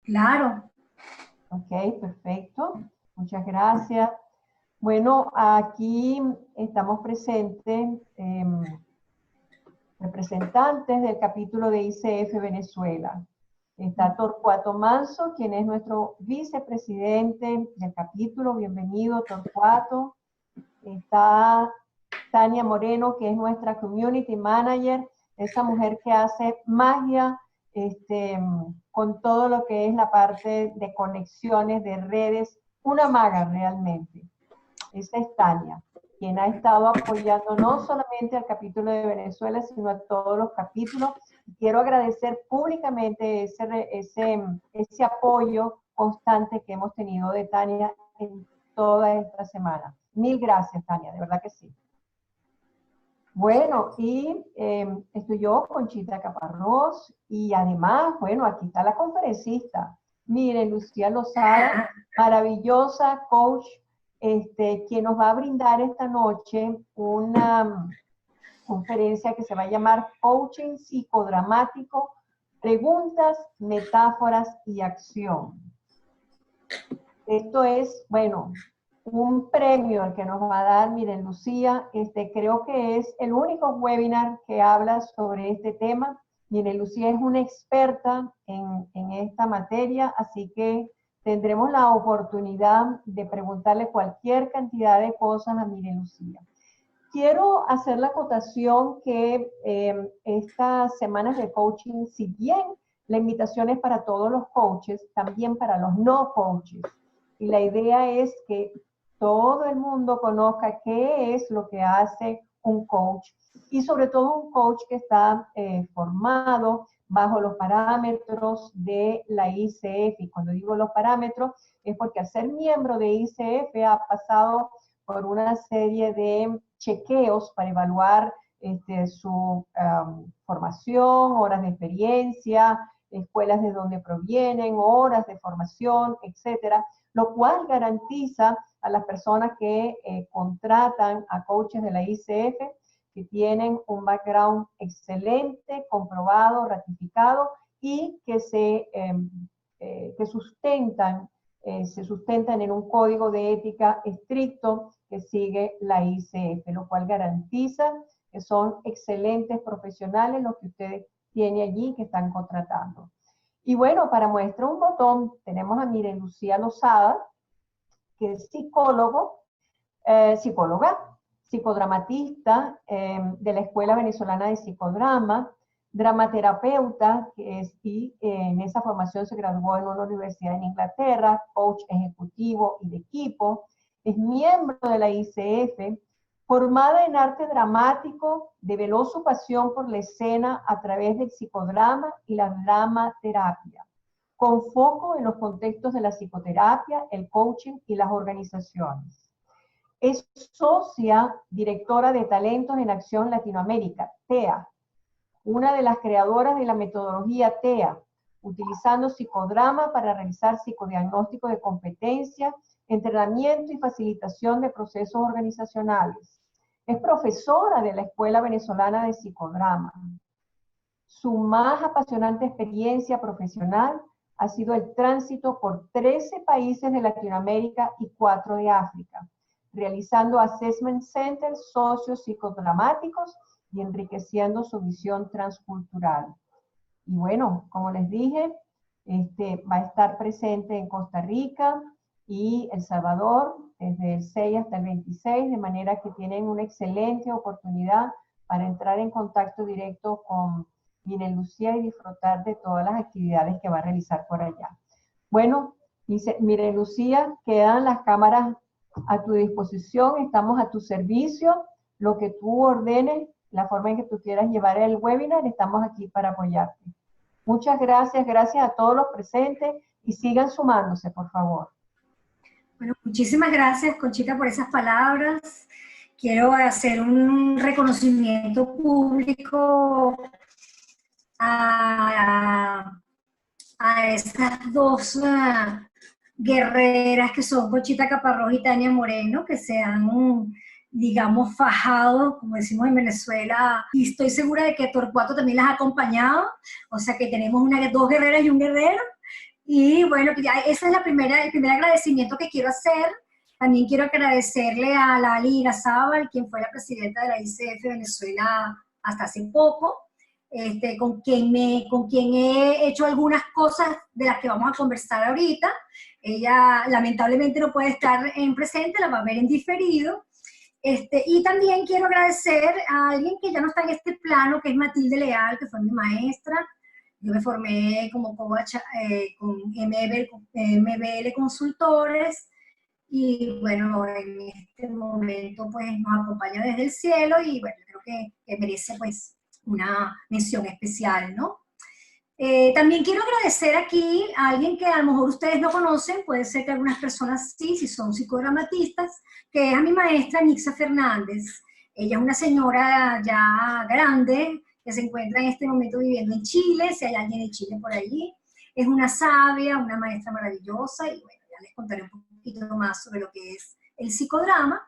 Claro. Ok, perfecto. Muchas gracias. Bueno, aquí estamos presentes representantes del capítulo de ICF Venezuela. Está Torcuato Manso, quien es nuestro vicepresidente del capítulo. Bienvenido, Torcuato. Está Tania Moreno, que es nuestra community manager, esa mujer que hace magia con todo lo que es la parte de conexiones, de redes, una maga realmente. Esa es Tania, quien ha estado apoyando no solamente al capítulo de Venezuela, sino a todos los capítulos. Quiero agradecer públicamente ese apoyo constante que hemos tenido de Tania en toda esta semana. Mil gracias, Tania, de verdad que sí. Bueno, y estoy yo, Conchita Caparrós, y además, bueno, aquí está la conferencista. Miren, Lucía Lozada, maravillosa coach, quien nos va a brindar esta noche una conferencia que se va a llamar Coaching Psicodramático, Preguntas, Metáforas y Acción. Esto es, bueno, un premio al que nos va a dar, miren, Lucía, creo que es el único webinar que habla sobre este tema. Miren, Lucía es una experta en esta materia, así que tendremos la oportunidad de preguntarle cualquier cantidad de cosas a Miren Lucía. Quiero hacer la acotación que estas semanas de coaching, si bien la invitación es para todos los coaches, también para los no coaches. Y la idea es que todo el mundo conozca qué es lo que hace un coach y sobre todo un coach que está formado bajo los parámetros de la ICF. Y cuando digo los parámetros es porque al ser miembro de ICF ha pasado por una serie de chequeos para evaluar su formación, horas de experiencia, escuelas de donde provienen, horas de formación, etcétera, lo cual garantiza a las personas que contratan a coaches de la ICF que tienen un background excelente, comprobado, ratificado y que que se sustentan en un código de ética estricto que sigue la ICF, lo cual garantiza que son excelentes profesionales los que ustedes tienen allí que están contratando. Y bueno, para muestra un botón, tenemos a Miren Lucía Lozada, que es psicóloga, psicodramatista de la Escuela Venezolana de Psicodrama, dramaterapeuta, y en esa formación se graduó en una universidad en Inglaterra, coach ejecutivo y de equipo, es miembro de la ICF, formada en arte dramático, develó su pasión por la escena a través del psicodrama y la dramaterapia, con foco en los contextos de la psicoterapia, el coaching y las organizaciones. Es socia directora de Talentos en Acción Latinoamérica, TEA, una de las creadoras de la metodología TEA, utilizando psicodrama para realizar psicodiagnóstico de competencia, entrenamiento y facilitación de procesos organizacionales. Es profesora de la Escuela Venezolana de Psicodrama. Su más apasionante experiencia profesional ha sido el tránsito por 13 países de Latinoamérica y 4 de África, realizando assessment centers socio-psicodramáticos y enriqueciendo su visión transcultural. Y bueno, como les dije, va a estar presente en Costa Rica y El Salvador desde el 6 hasta el 26, de manera que tienen una excelente oportunidad para entrar en contacto directo con Miren Lucía y disfrutar de todas las actividades que va a realizar por allá. Bueno, dice, Miren Lucía, quedan las cámaras a tu disposición, estamos a tu servicio, lo que tú ordenes, la forma en que tú quieras llevar el webinar, estamos aquí para apoyarte. Muchas gracias, gracias a todos los presentes y sigan sumándose, por favor. Bueno, muchísimas gracias, Conchita, por esas palabras. Quiero hacer un reconocimiento público a estas dos guerreras que son Conchita Caparrós y Tania Moreno, que se han, digamos, fajado, como decimos en Venezuela, y estoy segura de que Torcuato también las ha acompañado, o sea que tenemos dos guerreras y un guerrero, Y bueno, ya ese es el primer agradecimiento que quiero hacer. También quiero agradecerle a Lali Irazábal, quien fue la presidenta de la ICF Venezuela hasta hace poco, con quien he hecho algunas cosas de las que vamos a conversar ahorita. Ella lamentablemente no puede estar en presente, la va a ver en diferido. Y también quiero agradecer a alguien que ya no está en este plano, que es Matilde Leal, que fue mi maestra. Yo me formé como coach con MBL Consultores, y bueno, en este momento pues nos acompaña desde el cielo, y bueno, creo que merece pues una mención especial, ¿no? También quiero agradecer aquí a alguien que a lo mejor ustedes no conocen, puede ser que algunas personas sí, si son psicodramatistas, que es a mi maestra Nixa Fernández. Ella es una señora ya grande, que se encuentra en este momento viviendo en Chile, si hay alguien de Chile por allí. Es una sabia, una maestra maravillosa, y bueno, ya les contaré un poquito más sobre lo que es el psicodrama.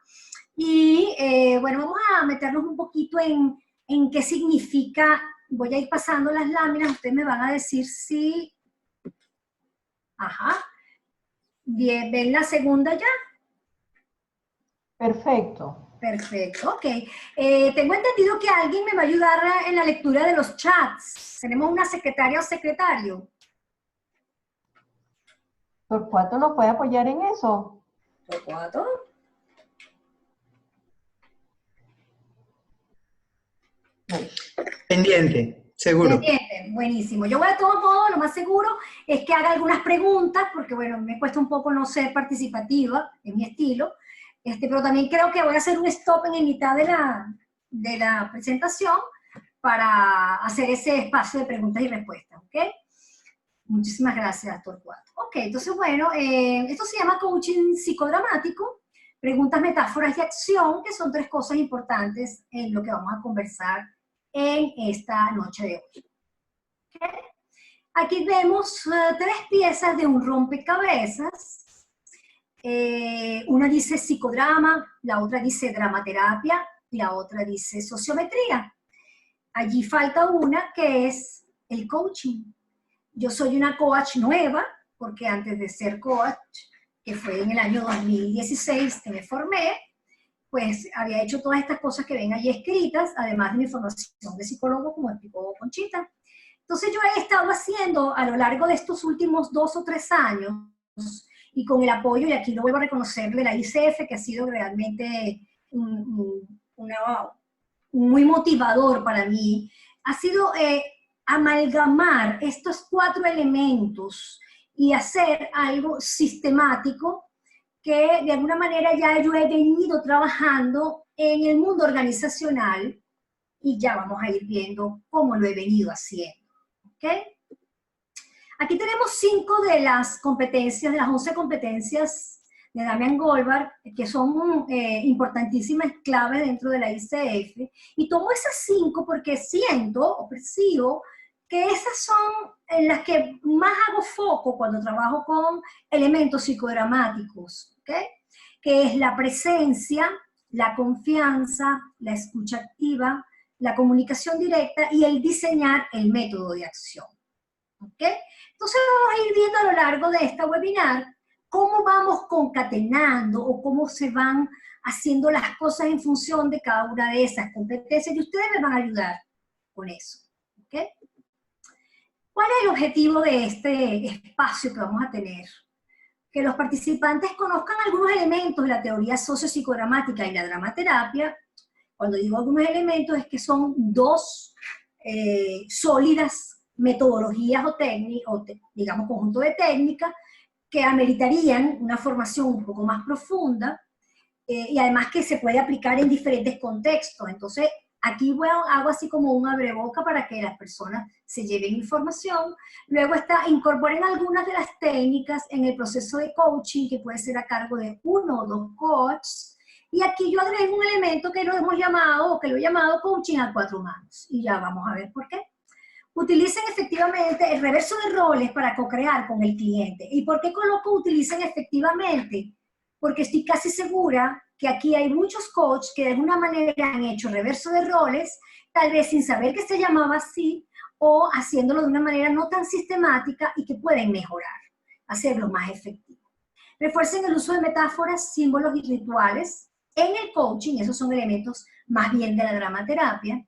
Y bueno, vamos a meternos un poquito en qué significa. Voy a ir pasando las láminas, ustedes me van a decir si... Ajá. Bien, ¿ven la segunda ya? Perfecto. Perfecto, ok. Tengo entendido que alguien me va a ayudar en la lectura de los chats. ¿Tenemos una secretaria o secretario? ¿Torcuato nos puede apoyar en eso? ¿Torcuato? Pendiente, seguro. Pendiente, buenísimo. Yo voy a todo modo, lo más seguro es que haga algunas preguntas, porque bueno, me cuesta un poco no ser participativa, en mi estilo, pero también creo que voy a hacer un stop en mitad de la presentación para hacer ese espacio de preguntas y respuestas, ¿ok? Muchísimas gracias, Torcuato. Ok, entonces bueno, esto se llama coaching psicodramático, preguntas, metáforas y acción, que son tres cosas importantes en lo que vamos a conversar en esta noche de hoy. ¿Okay? Aquí vemos tres piezas de un rompecabezas. Una dice psicodrama, la otra dice dramaterapia y la otra dice sociometría. Allí falta una que es el coaching. Yo soy una coach nueva, porque antes de ser coach, que fue en el año 2016 que me formé, pues había hecho todas estas cosas que ven allí escritas, además de mi formación de psicólogo, como explicó Conchita. Entonces yo he estado haciendo a lo largo de estos últimos 2 o 3 años, y con el apoyo, y aquí lo vuelvo a reconocer, de la ICF, que ha sido realmente muy motivador para mí, ha sido amalgamar estos 4 elementos y hacer algo sistemático que de alguna manera ya yo he venido trabajando en el mundo organizacional, y ya vamos a ir viendo cómo lo he venido haciendo. ¿Okay? Aquí tenemos 5 de las competencias, de las 11 competencias de Damian Goldberg, que son importantísimas claves dentro de la ICF, y tomo esas 5 porque siento o percibo que esas son en las que más hago foco cuando trabajo con elementos psicodramáticos, ¿okay? Que es la presencia, la confianza, la escucha activa, la comunicación directa y el diseñar el método de acción. ¿Okay? Entonces vamos a ir viendo a lo largo de esta webinar cómo vamos concatenando o cómo se van haciendo las cosas en función de cada una de esas competencias, y ustedes me van a ayudar con eso. ¿Okay? ¿Cuál es el objetivo de este espacio que vamos a tener? Que los participantes conozcan algunos elementos de la teoría sociopsicodramática y la dramaterapia. Cuando digo algunos elementos es que son 2 sólidas metodologías o técnicas, digamos conjunto de técnicas, que ameritarían una formación un poco más profunda, y además que se puede aplicar en diferentes contextos. Entonces, aquí hago así como un abreboca para que las personas se lleven información. Luego incorporen algunas de las técnicas en el proceso de coaching, que puede ser a cargo de 1 o 2 coaches. Y aquí yo agrego un elemento que lo hemos llamado, o que lo he llamado coaching a 4 manos. Y ya vamos a ver por qué. Utilicen efectivamente el reverso de roles para co-crear con el cliente. ¿Y por qué coloco utilicen efectivamente? Porque estoy casi segura que aquí hay muchos coaches que de alguna manera han hecho reverso de roles, tal vez sin saber que se llamaba así, o haciéndolo de una manera no tan sistemática y que pueden mejorar, hacerlo más efectivo. Refuercen el uso de metáforas, símbolos y rituales en el coaching, esos son elementos más bien de la dramaterapia.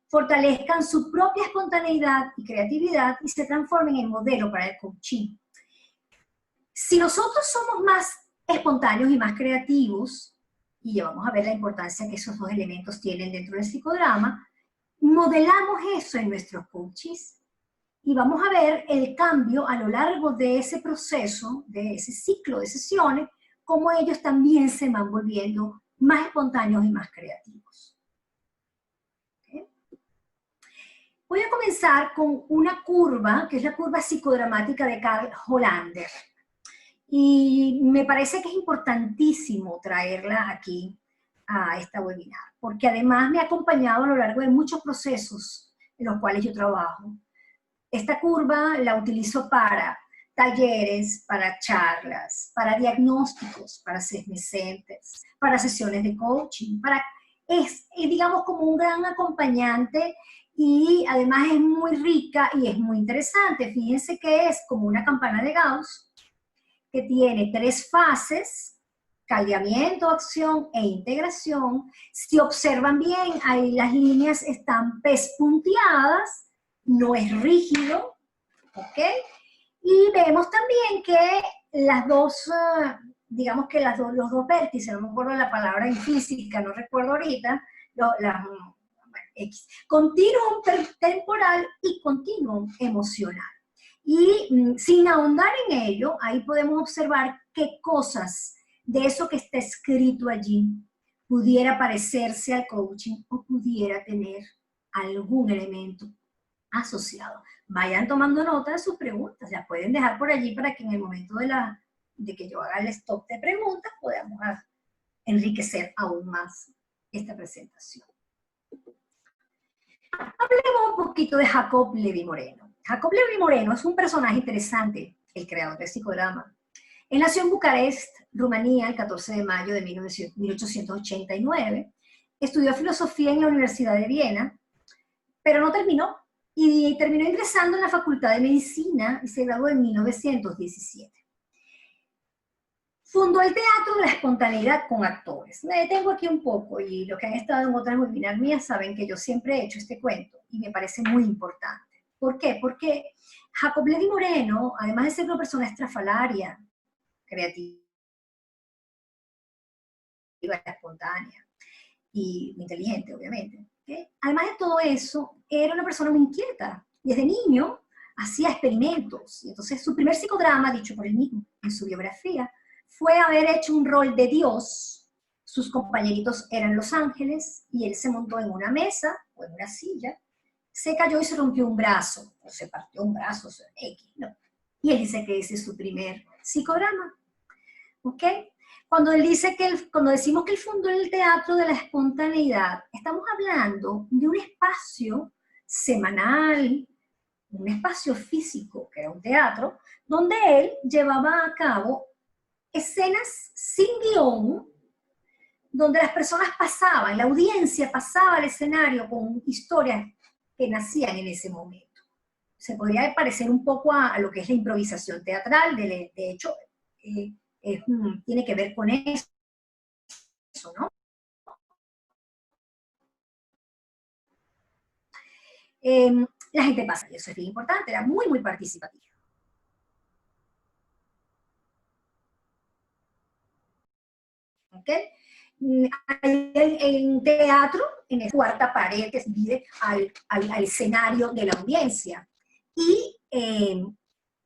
Fortalezcan su propia espontaneidad y creatividad y se transformen en modelo para el coaching. Si nosotros somos más espontáneos y más creativos, y ya vamos a ver la importancia que esos dos elementos tienen dentro del psicodrama, modelamos eso en nuestros coaches y vamos a ver el cambio a lo largo de ese proceso, de ese ciclo de sesiones, cómo ellos también se van volviendo más espontáneos y más creativos. ¿Okay? Voy a comenzar con una curva, que es la curva psicodramática de Karl Hollander. Y me parece que es importantísimo traerla aquí a esta webinar, porque además me ha acompañado a lo largo de muchos procesos en los cuales yo trabajo. Esta curva la utilizo para talleres, para charlas, para diagnósticos, para assessment centers, para sesiones de coaching, es digamos como un gran acompañante y además es muy rica y es muy interesante. Fíjense que es como una campana de Gauss, que tiene 3 fases, caldeamiento, acción e integración. Si observan bien, ahí las líneas están pespunteadas, no es rígido, ¿ok? Y vemos también que las dos, digamos que los dos vértices, no me acuerdo la palabra en física, no recuerdo ahorita, continuum temporal y continuum emocional. Y sin ahondar en ello, ahí podemos observar qué cosas de eso que está escrito allí pudiera parecerse al coaching o pudiera tener algún elemento asociado. Vayan tomando nota de sus preguntas, las pueden dejar por allí para que en el momento de que yo haga el stop de preguntas podamos enriquecer aún más esta presentación. Hablemos un poquito de Jacob Levi-Moreno. Jacob Levi-Moreno es un personaje interesante, el creador del psicodrama. Él nació en Bucarest, Rumanía, el 14 de mayo de 1889. Estudió filosofía en la Universidad de Viena, pero no terminó. Y terminó ingresando en la Facultad de Medicina y se graduó en 1917. Fundó el Teatro de la Espontaneidad con actores. Me detengo aquí un poco y los que han estado en otras webinars mías saben que yo siempre he hecho este cuento y me parece muy importante. ¿Por qué? Porque Jacob Levi-Moreno, además de ser una persona estrafalaria, creativa, espontánea y inteligente, obviamente, ¿okay? Además de todo eso, era una persona muy inquieta. Desde niño hacía experimentos. Y entonces su primer psicodrama, dicho por él mismo en su biografía, fue haber hecho un rol de Dios. Sus compañeritos eran los ángeles y él se montó en una mesa o en una silla, se cayó y se rompió un brazo, o se partió un brazo, o sea, X, ¿no? Y él dice que ese es su primer psicodrama, ¿ok? Cuando decimos que él fundó el Teatro de la Espontaneidad, estamos hablando de un espacio semanal, un espacio físico, que era un teatro, donde él llevaba a cabo escenas sin guión, donde las personas pasaban, la audiencia pasaba al escenario con historias que nacían en ese momento. Se podría parecer un poco a lo que es la improvisación teatral, de hecho, tiene que ver con eso, ¿no? La gente pasa, y eso es bien importante, era muy, muy participativo. ¿Ok? En teatro, en esa cuarta pared que se divide al escenario de la audiencia. Y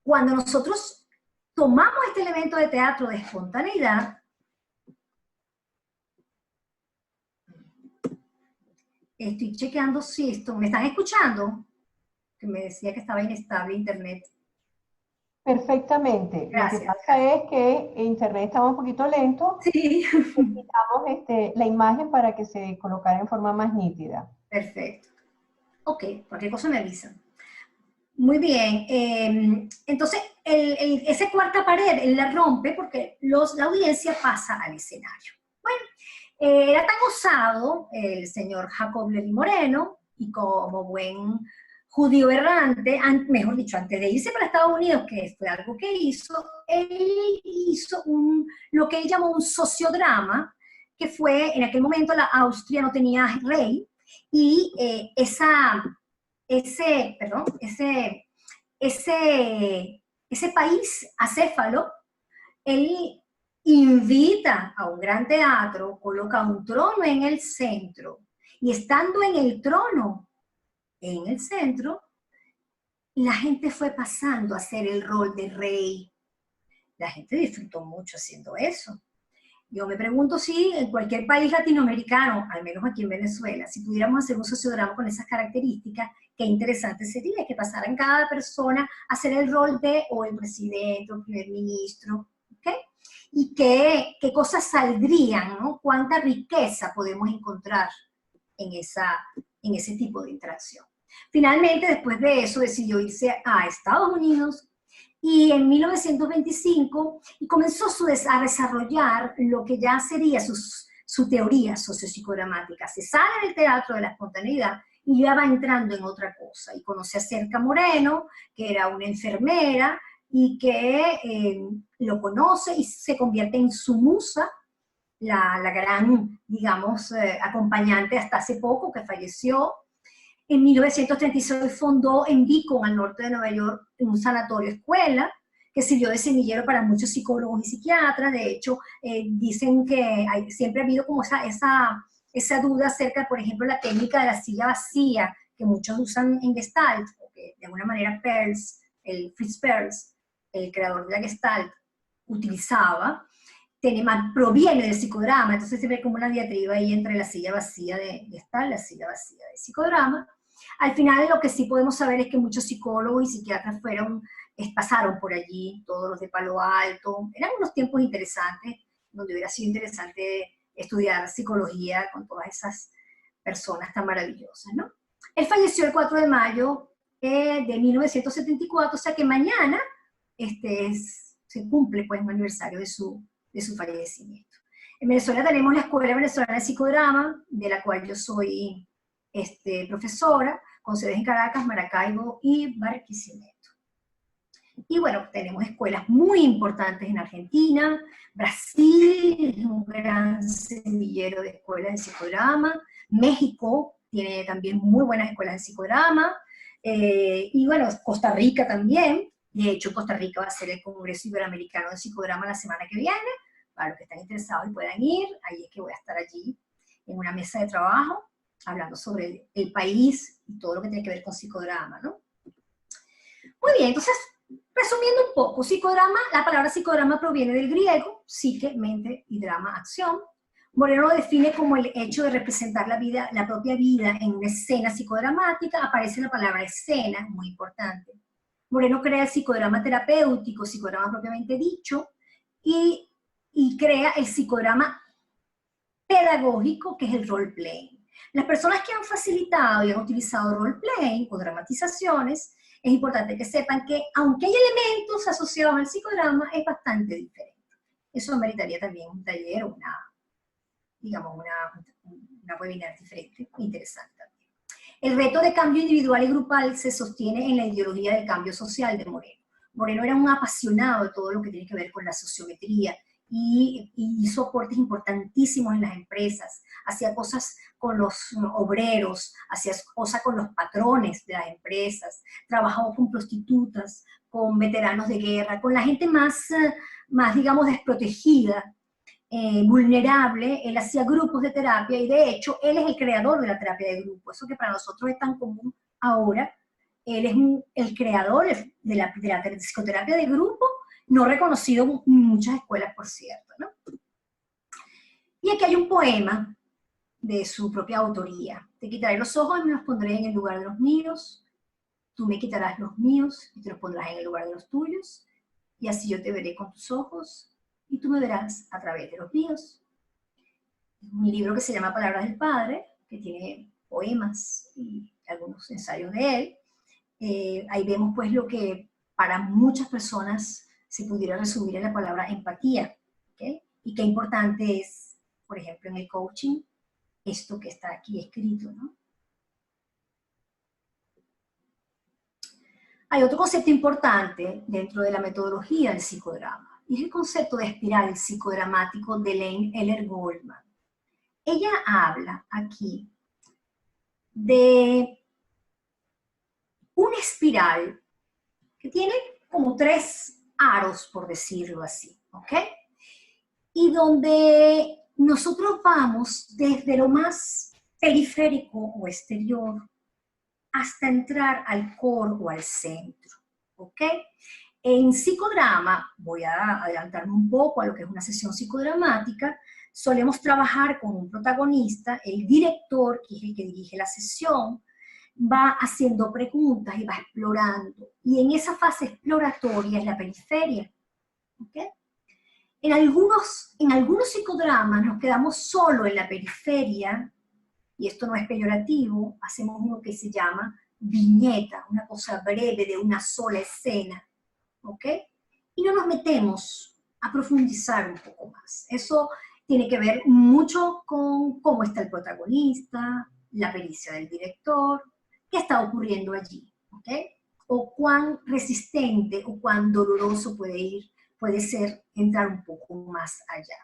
cuando nosotros tomamos este elemento de teatro de espontaneidad, estoy chequeando si esto, ¿me están escuchando? Que me decía que estaba inestable internet. Perfectamente. Gracias. Lo que pasa es que internet estaba un poquito lento. Sí. Quitamos la imagen para que se colocara en forma más nítida. Perfecto. Ok, cualquier cosa me avisan. Muy bien. Entonces, esa cuarta pared, él la rompe porque la audiencia pasa al escenario. Bueno, era tan osado el señor Jacob Levi-Moreno, y como buen judío errante, mejor dicho, antes de irse para Estados Unidos, que fue algo que hizo, él hizo lo que él llamó un sociodrama, que fue, en aquel momento la Austria no tenía rey, y ese país acéfalo, él invita a un gran teatro, coloca un trono en el centro, y estando en el trono, en el centro, la gente fue pasando a hacer el rol de rey. La gente disfrutó mucho haciendo eso. Yo me pregunto si en cualquier país latinoamericano, al menos aquí en Venezuela, si pudiéramos hacer un sociodrama con esas características, qué interesante sería que pasaran cada persona a hacer el rol de o el presidente o el primer ministro, ¿ok? Y qué cosas saldrían, ¿no? Cuánta riqueza podemos encontrar en ese tipo de interacción. Finalmente, después de eso, decidió irse a Estados Unidos y en 1925 y comenzó a desarrollar lo que ya sería su teoría sociopsicodramática. Se sale del teatro de la espontaneidad y ya va entrando en otra cosa. Y conoce a Cerca Moreno, que era una enfermera, y que lo conoce y se convierte en su musa, la gran, digamos, acompañante hasta hace poco, que falleció. En 1936 fundó en Beacon, al norte de Nueva York, un sanatorio escuela que sirvió de semillero para muchos psicólogos y psiquiatras. De hecho, dicen que siempre ha habido como esa duda acerca, por ejemplo, la técnica de la silla vacía, que muchos usan en Gestalt, porque de alguna manera Fritz Perls, el creador de la Gestalt, utilizaba, proviene del psicodrama, entonces se ve como una diatriba ahí entre la silla vacía de Gestalt, la silla vacía de psicodrama. Al final lo que sí podemos saber es que muchos psicólogos y psiquiatras pasaron por allí, todos los de Palo Alto. Eran unos tiempos interesantes, donde hubiera sido interesante estudiar psicología con todas esas personas tan maravillosas, ¿no? Él falleció el 4 de mayo de 1974, o sea que mañana se cumple pues un aniversario de su fallecimiento. En Venezuela tenemos la Escuela Venezolana de Psicodrama, de la cual yo soy profesora, con sedes en Caracas, Maracaibo y Barquisimeto. Y bueno, tenemos escuelas muy importantes en Argentina, Brasil es un gran semillero de escuelas de psicodrama, México tiene también muy buenas escuelas de psicodrama, y bueno, Costa Rica también. De hecho, Costa Rica va a ser el Congreso Iberoamericano de Psicodrama la semana que viene, para los que están interesados y puedan ir. Ahí es que voy a estar allí en una mesa de trabajo, hablando sobre el país y todo lo que tiene que ver con psicodrama, ¿no? Muy bien, entonces, resumiendo un poco, la palabra psicodrama proviene del griego, psique, mente y drama, acción. Moreno lo define como el hecho de representar la propia vida en una escena psicodramática. Aparece la palabra escena, muy importante. Moreno crea el psicodrama terapéutico, psicodrama propiamente dicho, y crea el psicodrama pedagógico, que es el role-playing. Las personas que han facilitado y han utilizado role-playing o dramatizaciones, es importante que sepan que, aunque hay elementos asociados al psicodrama, es bastante diferente. Eso meritaría también un taller o una webinar diferente, interesante también. El reto de cambio individual y grupal se sostiene en la ideología del cambio social de Moreno. Moreno era un apasionado de todo lo que tiene que ver con la sociometría y hizo aportes importantísimos en las empresas, hacía cosas con los obreros, hacía cosas con los patrones de las empresas, trabajó con prostitutas, con veteranos de guerra, con la gente más digamos, desprotegida, vulnerable. Él hacía grupos de terapia y de hecho él es el creador de la terapia de grupo, eso que para nosotros es tan común ahora. Él es el creador de la psicoterapia de grupo, no reconocido en muchas escuelas, por cierto, ¿no? Y aquí hay un poema de su propia autoría. Te quitaré los ojos y me los pondré en el lugar de los míos, tú me quitarás los míos y te los pondrás en el lugar de los tuyos, y así yo te veré con tus ojos y tú me verás a través de los míos. Un libro que se llama Palabras del Padre, que tiene poemas y algunos ensayos de él. Ahí vemos pues lo que para muchas personas se pudiera resumir en la palabra empatía, ¿okay? Y qué importante es, por ejemplo, en el coaching, esto que está aquí escrito, ¿no? Hay otro concepto importante dentro de la metodología del psicodrama, y es el concepto de espiral psicodramático de Elaine Eller Goldman. Ella habla aquí de una espiral que tiene como 3 aros, por decirlo así, ¿ok? Y donde nosotros vamos desde lo más periférico o exterior hasta entrar al core o al centro, ¿ok? En psicodrama, voy a adelantarme un poco a lo que es una sesión psicodramática, solemos trabajar con un protagonista, el director, que es el que dirige la sesión, va haciendo preguntas y va explorando. Y en esa fase exploratoria es la periferia, ¿ok? En algunos psicodramas nos quedamos solo en la periferia, y esto no es peyorativo, hacemos uno que se llama viñeta, una cosa breve de una sola escena, ¿ok? Y no nos metemos a profundizar un poco más. Eso tiene que ver mucho con cómo está el protagonista, la pericia del director, qué está ocurriendo allí, ¿ok? O cuán resistente o cuán doloroso puede ser entrar un poco más allá.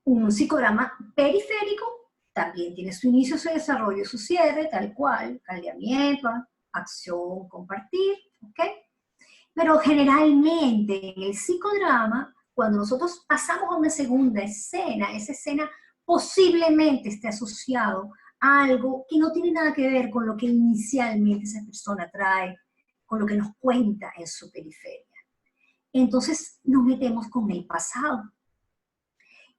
Un psicodrama periférico también tiene su inicio, su desarrollo, su cierre, tal cual, caldeamiento, acción, compartir, ¿ok? Pero generalmente en el psicodrama, cuando nosotros pasamos a una segunda escena, esa escena posiblemente esté asociado a algo que no tiene nada que ver con lo que inicialmente esa persona trae, con lo que nos cuenta en su periferia. Entonces nos metemos con el pasado.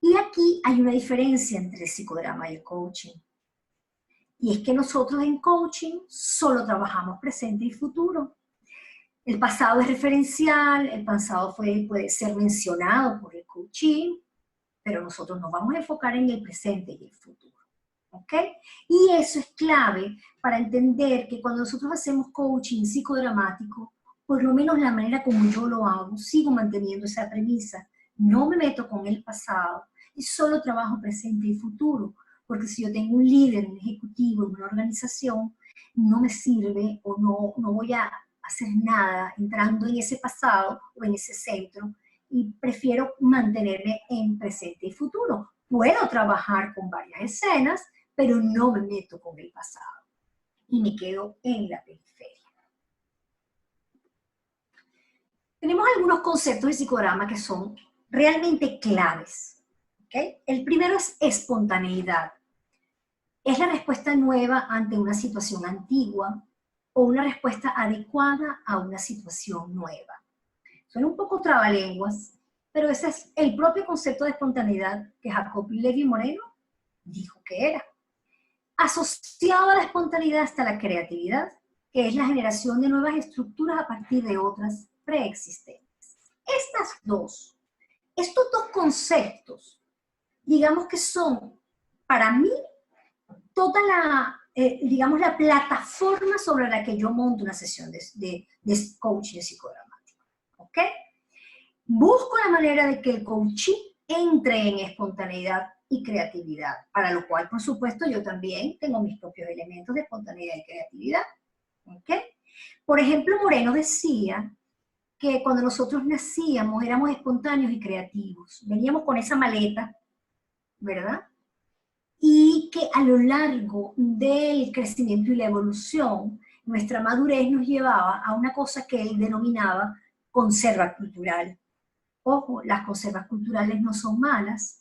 Y aquí hay una diferencia entre el psicodrama y el coaching. Y es que nosotros en coaching solo trabajamos presente y futuro. El pasado es referencial, el pasado puede ser mencionado por el coaching, pero nosotros nos vamos a enfocar en el presente y el futuro. ¿Ok? Y eso es clave para entender que cuando nosotros hacemos coaching psicodramático, por lo menos la manera como yo lo hago, sigo manteniendo esa premisa. No me meto con el pasado y solo trabajo presente y futuro. Porque si yo tengo un líder, un ejecutivo en una organización, no me sirve o no voy a hacer nada entrando en ese pasado o en ese centro, y prefiero mantenerme en presente y futuro. Puedo trabajar con varias escenas, pero no me meto con el pasado y me quedo en la periferia. Tenemos algunos conceptos de psicodrama que son realmente claves, ¿okay? El primero es espontaneidad. Es la respuesta nueva ante una situación antigua o una respuesta adecuada a una situación nueva. Suena un poco trabalenguas, pero ese es el propio concepto de espontaneidad que Jacob Levi Moreno dijo que era. Asociado a la espontaneidad está la creatividad, que es la generación de nuevas estructuras a partir de otras preexistentes. Estos dos conceptos, digamos que son, para mí, toda la, la plataforma sobre la que yo monto una sesión de coaching psicodramático, ¿ok? Busco la manera de que el coaching entre en espontaneidad y creatividad, para lo cual, por supuesto, yo también tengo mis propios elementos de espontaneidad y creatividad, ¿ok? Por ejemplo, Moreno decía que cuando nosotros nacíamos éramos espontáneos y creativos, veníamos con esa maleta, ¿verdad? Y que a lo largo del crecimiento y la evolución, nuestra madurez nos llevaba a una cosa que él denominaba conserva cultural. Ojo, las conservas culturales no son malas,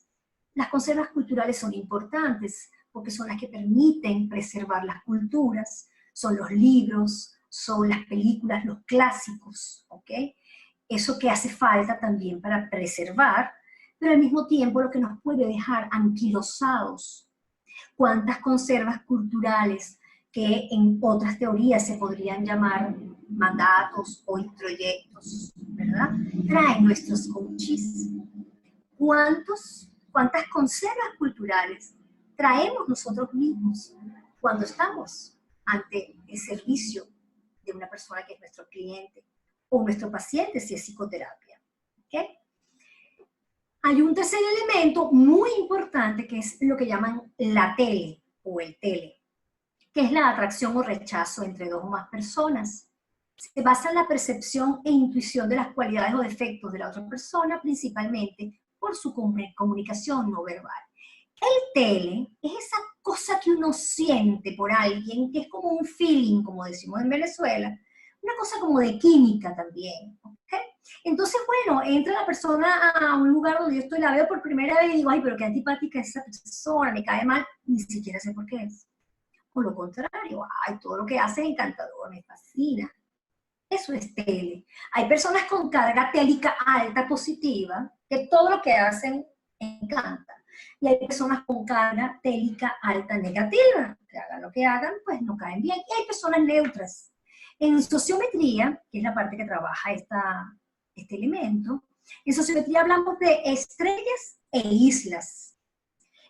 las conservas culturales son importantes porque son las que permiten preservar las culturas, son los libros, son las películas, los clásicos, ¿ok? Eso que hace falta también para preservar, pero al mismo tiempo lo que nos puede dejar anquilosados. ¿Cuántas conservas culturales que en otras teorías se podrían llamar mandatos o introyectos, ¿verdad? Traen nuestros coaches. ¿Cuántas conservas culturales traemos nosotros mismos cuando estamos ante el servicio de una persona que es nuestro cliente o nuestro paciente si es psicoterapia? ¿Okay? Hay un tercer elemento muy importante que es lo que llaman la tele o el tele, que es la atracción o rechazo entre dos o más personas. se basa en la percepción e intuición de las cualidades o defectos de la otra persona, principalmente por su comunicación no verbal. El tele es esa cosa que uno siente por alguien, que es como un feeling, como decimos en Venezuela, una cosa como de química también, ¿ok? Entonces, bueno, entra la persona a un lugar donde yo estoy, la veo por primera vez y digo, ay, pero qué antipática es esa persona, me cae mal, ni siquiera sé por qué es. Por lo contrario, ay, todo lo que hace es encantador, me fascina. Eso es tele. Hay personas con carga télica alta positiva, que todo lo que hacen encanta. Y hay personas con carga télica alta negativa, que hagan lo que hagan, pues no caen bien. Y hay personas neutras. En sociometría, que es la parte que trabaja este elemento, en sociometría hablamos de estrellas e islas.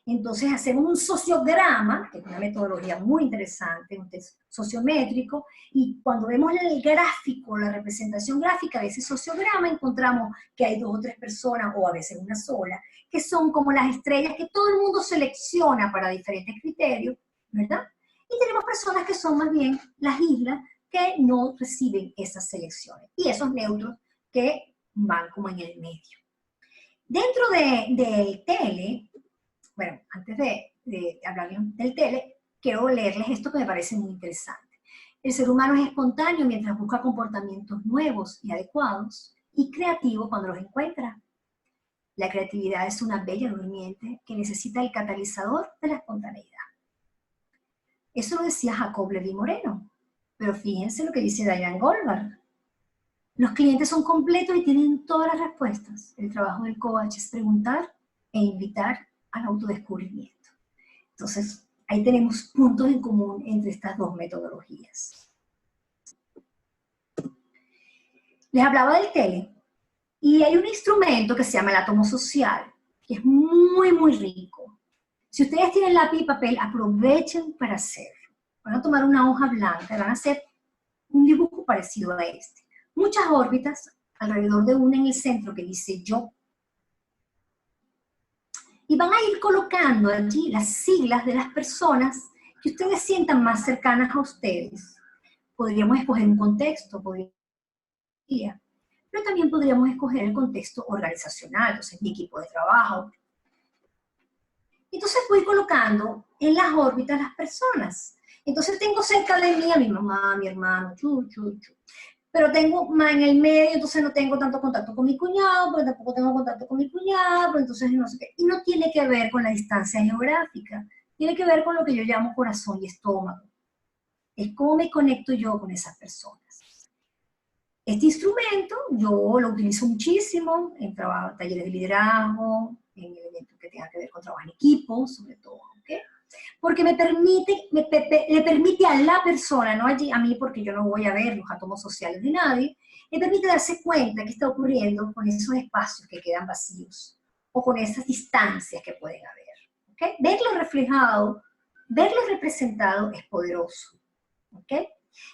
Entonces hacemos un sociograma, que es una metodología muy interesante, un test sociométrico, y cuando vemos el gráfico, la representación gráfica de ese sociograma, encontramos que hay 2 o 3 personas, o a veces una sola, que son como las estrellas que todo el mundo selecciona para diferentes criterios, ¿verdad? Y tenemos personas que son más bien las islas que no reciben esas selecciones, y esos neutros que van como en el medio. Dentro del tele, bueno, antes de hablar del tele, quiero leerles esto que me parece muy interesante. El ser humano es espontáneo mientras busca comportamientos nuevos y adecuados, y creativo cuando los encuentra. La creatividad es una bella durmiente que necesita el catalizador de la espontaneidad. Eso lo decía Jacob Levi Moreno, pero fíjense lo que dice Diane Goldberg. Los clientes son completos y tienen todas las respuestas. El trabajo del coach es preguntar e invitar al autodescubrimiento. Entonces, ahí tenemos puntos en común entre estas 2 metodologías. Les hablaba del tele, y hay un instrumento que se llama el átomo social, que es muy, muy rico. Si ustedes tienen lápiz y papel, aprovechen para hacerlo. Van a tomar una hoja blanca y van a hacer un dibujo parecido a este. Muchas órbitas, alrededor de una en el centro que dice yo. Y van a ir colocando allí las siglas de las personas que ustedes sientan más cercanas a ustedes. Podríamos escoger un contexto, pero también podríamos escoger el contexto organizacional, entonces mi equipo de trabajo. Entonces voy colocando en las órbitas las personas. Entonces tengo cerca de mí a mi mamá, a mi hermano, pero tengo más en el medio, entonces no tengo tanto contacto con mi cuñado, porque tampoco tengo contacto con mi cuñado, pero entonces no sé qué. Y no tiene que ver con la distancia geográfica, tiene que ver con lo que yo llamo corazón y estómago. Es cómo me conecto yo con esas personas. Este instrumento yo lo utilizo muchísimo en talleres de liderazgo, en eventos que tengan que ver con trabajo en equipo, sobre todo, ¿ok? Porque le permite a la persona, no a mí porque yo no voy a ver los átomos sociales de nadie, le permite darse cuenta qué está ocurriendo con esos espacios que quedan vacíos o con esas distancias que pueden haber. ¿Okay? Verlo reflejado, verlo representado es poderoso. ¿Okay?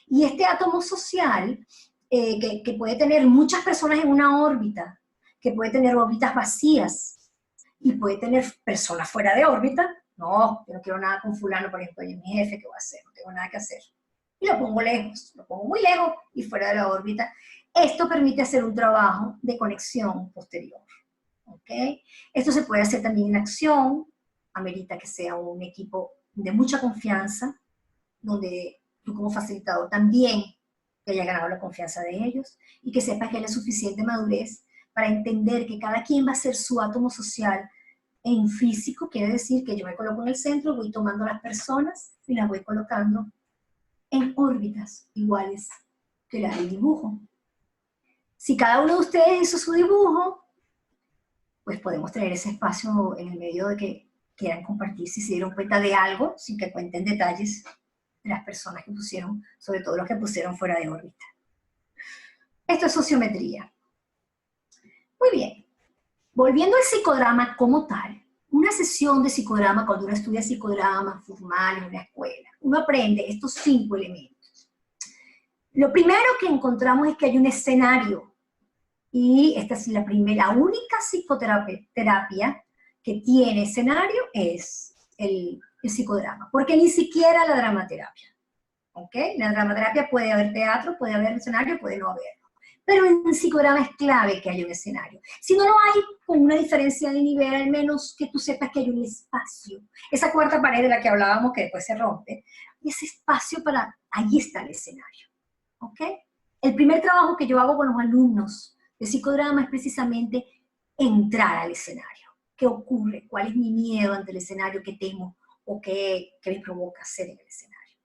Y este átomo social, que puede tener muchas personas en una órbita, que puede tener órbitas vacías y puede tener personas fuera de órbita. No, yo no quiero nada con fulano, por ejemplo, y mi jefe, ¿qué voy a hacer? No tengo nada que hacer. Y lo pongo lejos, lo pongo muy lejos y fuera de la órbita. Esto permite hacer un trabajo de conexión posterior. ¿Okay? Esto se puede hacer también en acción, amerita que sea un equipo de mucha confianza, donde tú como facilitador también te haya ganado la confianza de ellos y que sepas que hay la suficiente madurez para entender que cada quien va a ser su átomo social en físico. Quiere decir que yo me coloco en el centro, voy tomando las personas y las voy colocando en órbitas iguales que las del dibujo. Si cada uno de ustedes hizo su dibujo, pues podemos tener ese espacio en el medio de que quieran compartir si se dieron cuenta de algo, sin que cuenten detalles de las personas que pusieron, sobre todo los que pusieron fuera de órbita. Esto es sociometría. Muy bien. Volviendo al psicodrama como tal, una sesión de psicodrama, cuando uno estudia psicodrama formal en una escuela, uno aprende estos 5 elementos. Lo primero que encontramos es que hay un escenario, y esta es la única psicoterapia que tiene escenario es el psicodrama, porque ni siquiera la dramaterapia. ¿ok? En la dramaterapia puede haber teatro, puede haber escenario, puede no haberlo. Pero en psicodrama es clave que haya un escenario. Si no lo hay, con una diferencia de nivel, al menos que tú sepas que hay un espacio. Esa cuarta pared de la que hablábamos, que después se rompe, ese espacio para, ahí está el escenario, ¿ok? El primer trabajo que yo hago con los alumnos de psicodrama es precisamente entrar al escenario. ¿Qué ocurre? ¿Cuál es mi miedo ante el escenario? ¿Qué temo? ¿O qué me provoca hacer en el escenario?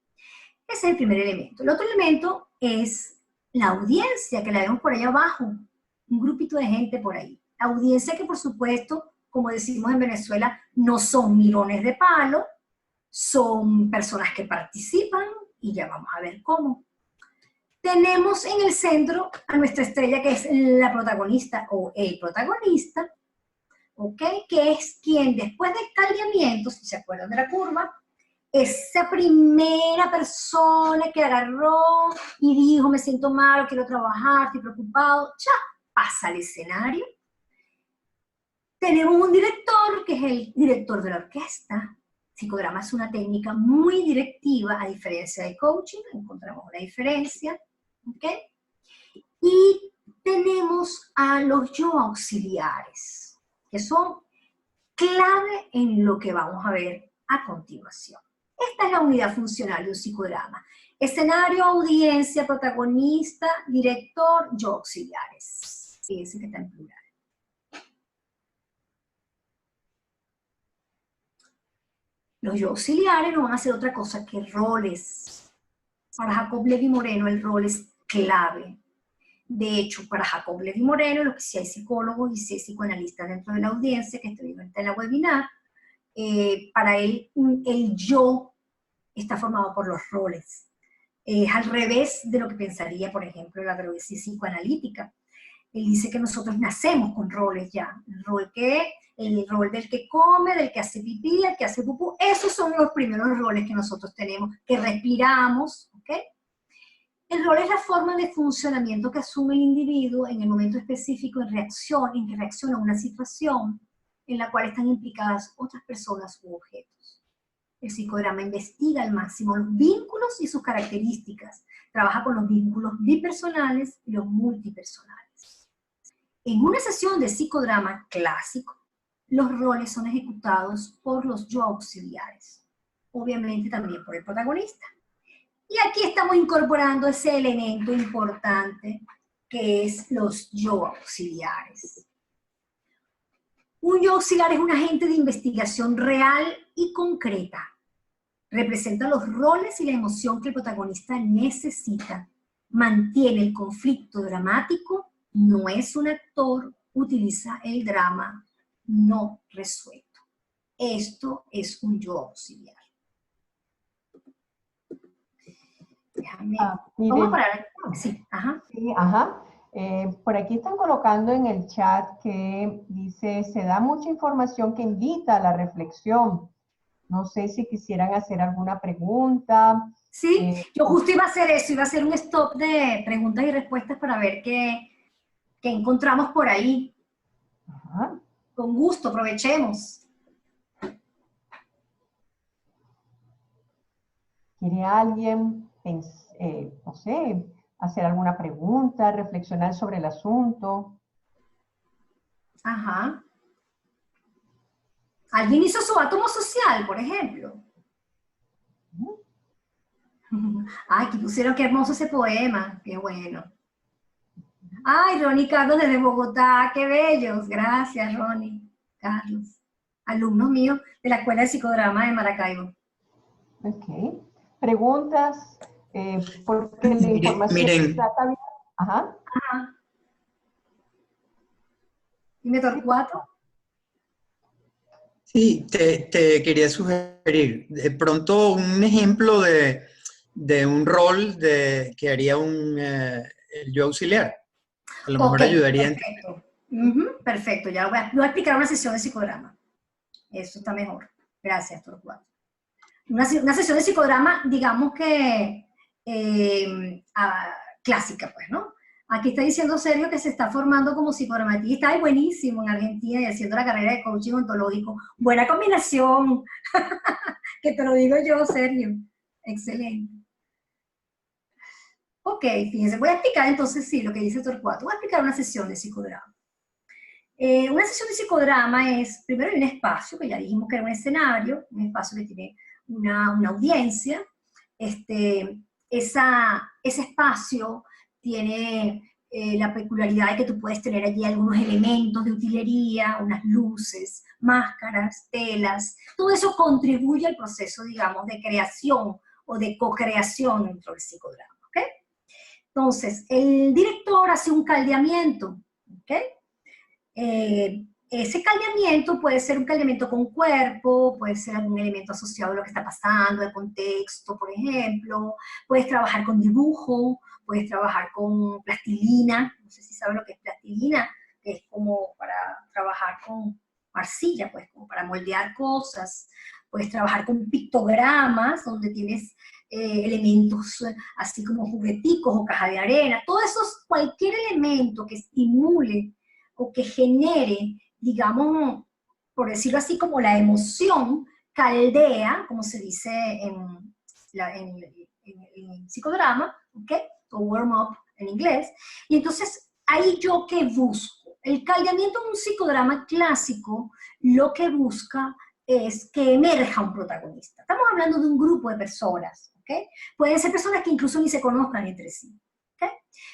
Ese es el primer elemento. El otro elemento es la audiencia, que la vemos por allá abajo, un grupito de gente por ahí. La audiencia que, por supuesto, como decimos en Venezuela, no son mirones de palo, son personas que participan, y ya vamos a ver cómo. Tenemos en el centro a nuestra estrella, que es la protagonista o el protagonista, ¿ok? Que es quien después del caldeamiento, si se acuerdan de la curva, esa primera persona que agarró y dijo, me siento mal, quiero trabajar, estoy preocupado, ya pasa al escenario. Tenemos un director, que es el director de la orquesta. Psicodrama es una técnica muy directiva, a diferencia de coaching, encontramos una diferencia, ¿ok? Y tenemos a los yo auxiliares, que son clave en lo que vamos a ver a continuación. Esta es la unidad funcional de un psicodrama. Escenario, audiencia, protagonista, director, yo auxiliares. Fíjense que está en plural. Los yo auxiliares no van a hacer otra cosa que roles. Para Jacob Levi Moreno el rol es clave. De hecho, para Jacob Levi Moreno, lo que si hay psicólogos y si hay psicoanalistas dentro de la audiencia, que estoy viendo en la webinar, para él el yo está formado por los roles. Es al revés de lo que pensaría, por ejemplo, la droguesis psicoanalítica. Él dice que nosotros nacemos con roles ya. El rol del que come, del que hace pipí, del que hace pupú. Esos son los primeros roles que nosotros tenemos, que respiramos, ¿ok? El rol es la forma de funcionamiento que asume el individuo en el momento específico en que reacciona a una situación en la cual están implicadas otras personas u objetos. El psicodrama investiga al máximo los vínculos y sus características. Trabaja con los vínculos bipersonales y los multipersonales. En una sesión de psicodrama clásico, los roles son ejecutados por los yo auxiliares. Obviamente también por el protagonista. Y aquí estamos incorporando ese elemento importante que es los yo auxiliares. Un yo auxiliar es un agente de investigación real y concreta. Representa los roles y la emoción que el protagonista necesita. Mantiene el conflicto dramático, no es un actor, utiliza el drama no resuelto. Esto es un yo auxiliar. Déjame. Vamos a parar. Sí, ajá. Sí, ajá. Por aquí están colocando en el chat que dice, se da mucha información que invita a la reflexión. No sé si quisieran hacer alguna pregunta. Sí, yo justo iba a hacer eso, iba a hacer un stop de preguntas y respuestas para ver qué encontramos por ahí. Ajá. Con gusto, aprovechemos. ¿Quiere alguien, no sé, hacer alguna pregunta, reflexionar sobre el asunto? Ajá. ¿Alguien hizo su átomo social, por ejemplo? Ay, que pusieron, qué hermoso ese poema, qué bueno. Ay, Ronnie Carlos desde Bogotá, qué bellos. Gracias, Ronnie Carlos. Alumnos míos de la Escuela de Psicodrama de Maracaibo. Ok. Preguntas, porque la información Miren. está bien. Ajá. Ajá. Dime, Torcuato. Sí, te quería sugerir, de pronto un ejemplo de un rol que haría el yo auxiliar. A lo mejor ayudaría. Perfecto. Perfecto, ya voy a explicar una sesión de psicodrama. Eso está mejor. Gracias, Torcuato. Una sesión de psicodrama, digamos que clásica, pues, ¿no? Aquí está diciendo Sergio que se está formando como psicodramatista. ¡Ay, buenísimo! En Argentina y haciendo la carrera de coaching ontológico. Buena combinación. Que te lo digo yo, Sergio. Excelente. Ok, fíjense, voy a explicar entonces, sí, lo que dice Torcuato. Voy a explicar una sesión de psicodrama. Una sesión de psicodrama es, primero hay un espacio, que ya dijimos que era un escenario, un espacio que tiene una audiencia. Ese espacio tiene la peculiaridad de que tú puedes tener allí algunos elementos de utilería, unas luces, máscaras, telas. Todo eso contribuye al proceso, digamos, de creación o de co-creación dentro del psicodrama. ¿Ok? Entonces, el director hace un caldeamiento. ¿Ok? Ese caldeamiento puede ser un caldeamiento con cuerpo, puede ser algún elemento asociado a lo que está pasando, al contexto, por ejemplo. Puedes trabajar con dibujo, puedes trabajar con plastilina, no sé si saben lo que es plastilina, que es como para trabajar con arcilla, pues como para moldear cosas. Puedes trabajar con pictogramas, donde tienes elementos así como jugueticos o caja de arena. Todo eso, cualquier elemento que estimule o que genere, digamos, por decirlo así, como la emoción, caldea, como se dice en psicodrama, ¿ok? O warm-up en inglés. Y entonces, ahí yo qué busco. El caldeamiento en un psicodrama clásico lo que busca es que emerja un protagonista. Estamos hablando de un grupo de personas, ¿ok? Pueden ser personas que incluso ni se conozcan entre sí.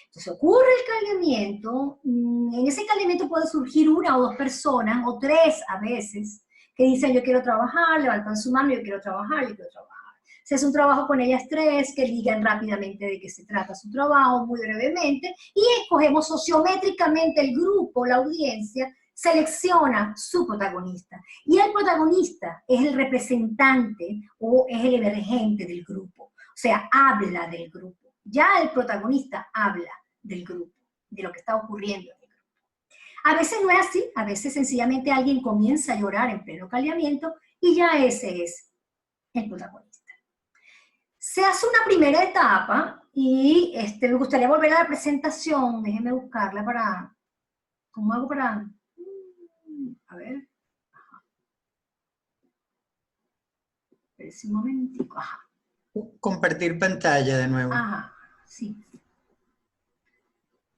Entonces ocurre el caldeamiento, en ese caldeamiento puede surgir una o dos personas, o tres a veces, que dicen yo quiero trabajar, levantan su mano, yo quiero trabajar, yo quiero trabajar. Se hace un trabajo con ellas tres, que digan rápidamente de qué se trata su trabajo, muy brevemente, y escogemos sociométricamente el grupo, la audiencia, selecciona su protagonista. Y el protagonista es el representante o es el emergente del grupo, o sea, habla del grupo. Ya el protagonista habla del grupo, de lo que está ocurriendo en el grupo. A veces no es así, a veces sencillamente alguien comienza a llorar en pleno caldeamiento y ya ese es el protagonista. Se hace una primera etapa y me gustaría volver a la presentación, déjenme buscarla para, ¿cómo hago para? A ver. Espérense un momentico, ajá. Compartir pantalla de nuevo. Ajá, sí.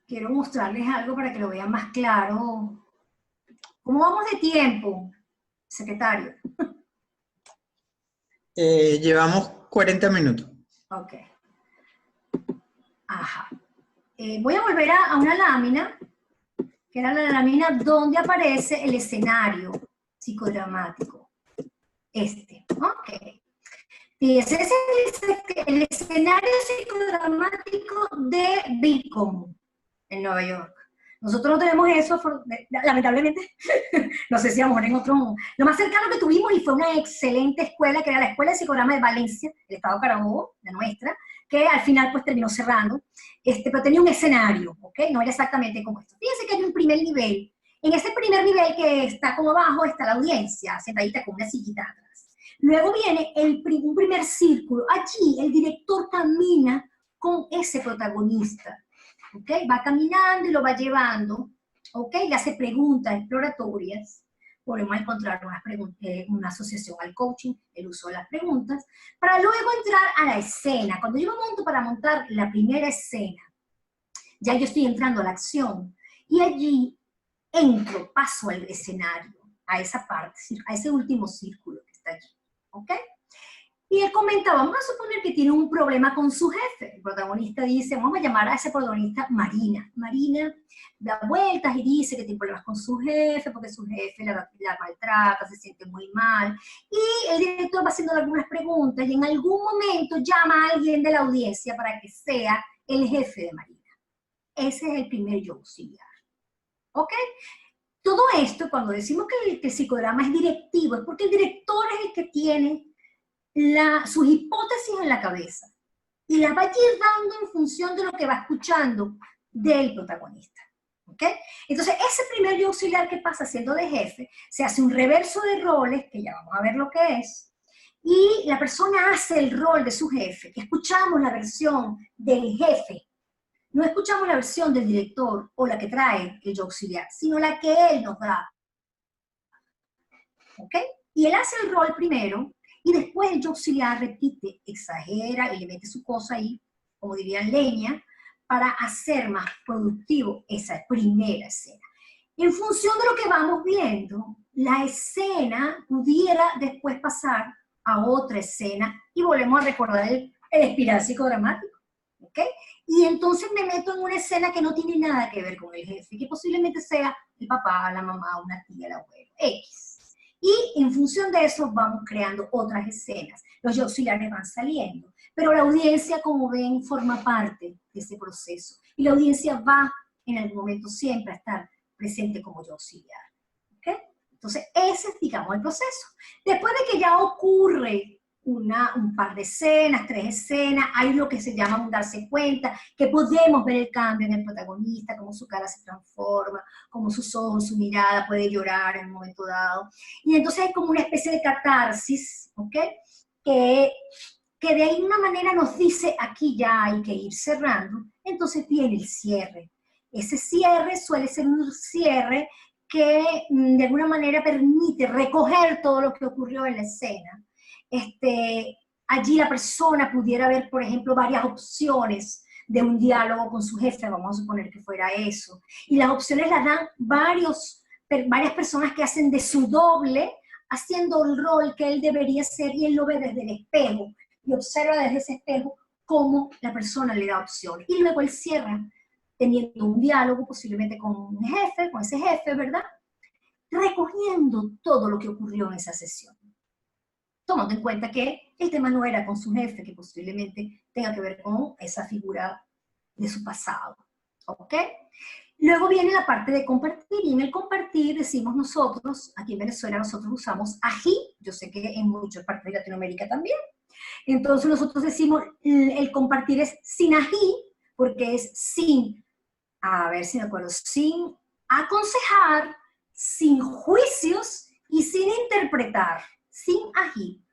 Quiero mostrarles algo para que lo vean más claro. ¿Cómo vamos de tiempo, secretario? Llevamos 40 minutos. Ok. Ajá. Voy a volver a una lámina, que era la lámina donde aparece el escenario psicodramático. Ok. Y ese es el escenario psicodramático de Beacon, en Nueva York. Nosotros no tenemos eso, lamentablemente. No sé si a lo mejor en otro... Lo más cercano que tuvimos, y fue una excelente escuela, que era la Escuela de Psicodrama de Valencia, el Estado Carabobo, la nuestra, que al final pues terminó cerrando, pero tenía un escenario, ¿ok? No era exactamente como esto. Fíjense que hay un primer nivel. En ese primer nivel que está como abajo está la audiencia, sentadita con una sillita atrás. Luego viene un primer círculo. Allí el director camina con ese protagonista. ¿Okay? Va caminando y lo va llevando, ¿okay? Le hace preguntas exploratorias, podemos encontrar una asociación al coaching, el uso de las preguntas, para luego entrar a la escena. Cuando yo me monto para montar la primera escena, ya yo estoy entrando a la acción, y allí paso al escenario, a esa parte, a ese último círculo que está allí, ¿ok? Y él comenta, vamos a suponer que tiene un problema con su jefe. El protagonista dice, vamos a llamar a ese protagonista Marina. Marina da vueltas y dice que tiene problemas con su jefe, porque su jefe la maltrata, se siente muy mal. Y el director va haciendo algunas preguntas y en algún momento llama a alguien de la audiencia para que sea el jefe de Marina. Ese es el primer yo auxiliar. ¿Ok? Todo esto, cuando decimos que el psicodrama es directivo, es porque el director es el que tiene sus hipótesis en la cabeza y las va llevando en función de lo que va escuchando del protagonista. ¿Ok? Entonces, ese primer yo auxiliar que pasa siendo de jefe, se hace un reverso de roles, que ya vamos a ver lo que es, y la persona hace el rol de su jefe. Escuchamos la versión del jefe, no escuchamos la versión del director o la que trae el yo auxiliar, sino la que él nos da. ¿Ok? Y él hace el rol primero, y después el yo auxiliar repite, exagera y le mete su cosa ahí, como dirían, leña, para hacer más productivo esa primera escena. En función de lo que vamos viendo, la escena pudiera después pasar a otra escena y volvemos a recordar el espiral psicodramático, ¿ok? Y entonces me meto en una escena que no tiene nada que ver con el jefe, que posiblemente sea el papá, la mamá, una tía, el abuelo, X. Y en función de eso vamos creando otras escenas. Los auxiliares van saliendo, pero la audiencia, como ven, forma parte de ese proceso. Y la audiencia va en algún momento siempre a estar presente como yo auxiliar. ¿Okay? Entonces, ese es, digamos, el proceso. Después de que ya ocurre un par de escenas, 3 escenas, hay lo que se llama un darse cuenta, que podemos ver el cambio en el protagonista, cómo su cara se transforma, cómo sus ojos, su mirada puede llorar en un momento dado. Y entonces es como una especie de catarsis, ¿ok? Que de alguna manera nos dice, aquí ya hay que ir cerrando, entonces viene el cierre. Ese cierre suele ser un cierre que de alguna manera permite recoger todo lo que ocurrió en la escena. Allí la persona pudiera ver, por ejemplo, varias opciones de un diálogo con su jefe, vamos a suponer que fuera eso. Y las opciones las dan varias personas que hacen de su doble, haciendo el rol que él debería ser, y él lo ve desde el espejo, y observa desde ese espejo cómo la persona le da opciones. Y luego él cierra teniendo un diálogo posiblemente con un jefe, con ese jefe, ¿verdad? Recogiendo todo lo que ocurrió en esa sesión. Tomando en cuenta que el tema no era con su jefe, que posiblemente tenga que ver con esa figura de su pasado. ¿Ok? Luego viene la parte de compartir, y en el compartir decimos nosotros, aquí en Venezuela nosotros usamos ají, yo sé que en muchas partes de Latinoamérica también. Entonces nosotros decimos, el compartir es sin ají, porque es sin, a ver si me acuerdo, sin aconsejar, sin juicios y sin interpretar, sin ají.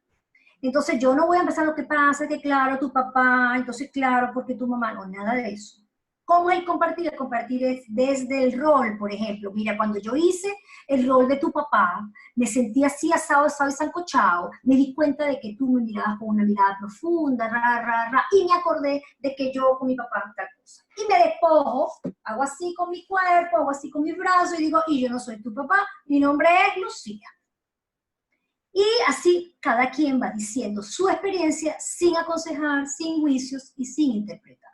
Entonces yo no voy a empezar lo que pasa, que claro, tu papá, entonces claro, porque tu mamá, no, nada de eso. ¿Cómo es el compartir? El compartir es desde el rol, por ejemplo. Mira, cuando yo hice el rol de tu papá, me sentí así asado y sancochado, me di cuenta de que tú me mirabas con una mirada profunda, y me acordé de que yo con mi papá tal cosa. Y me despojo, hago así con mi cuerpo, hago así con mis brazos, y digo, y yo no soy tu papá, mi nombre es Lucía. Y así cada quien va diciendo su experiencia sin aconsejar, sin juicios y sin interpretar.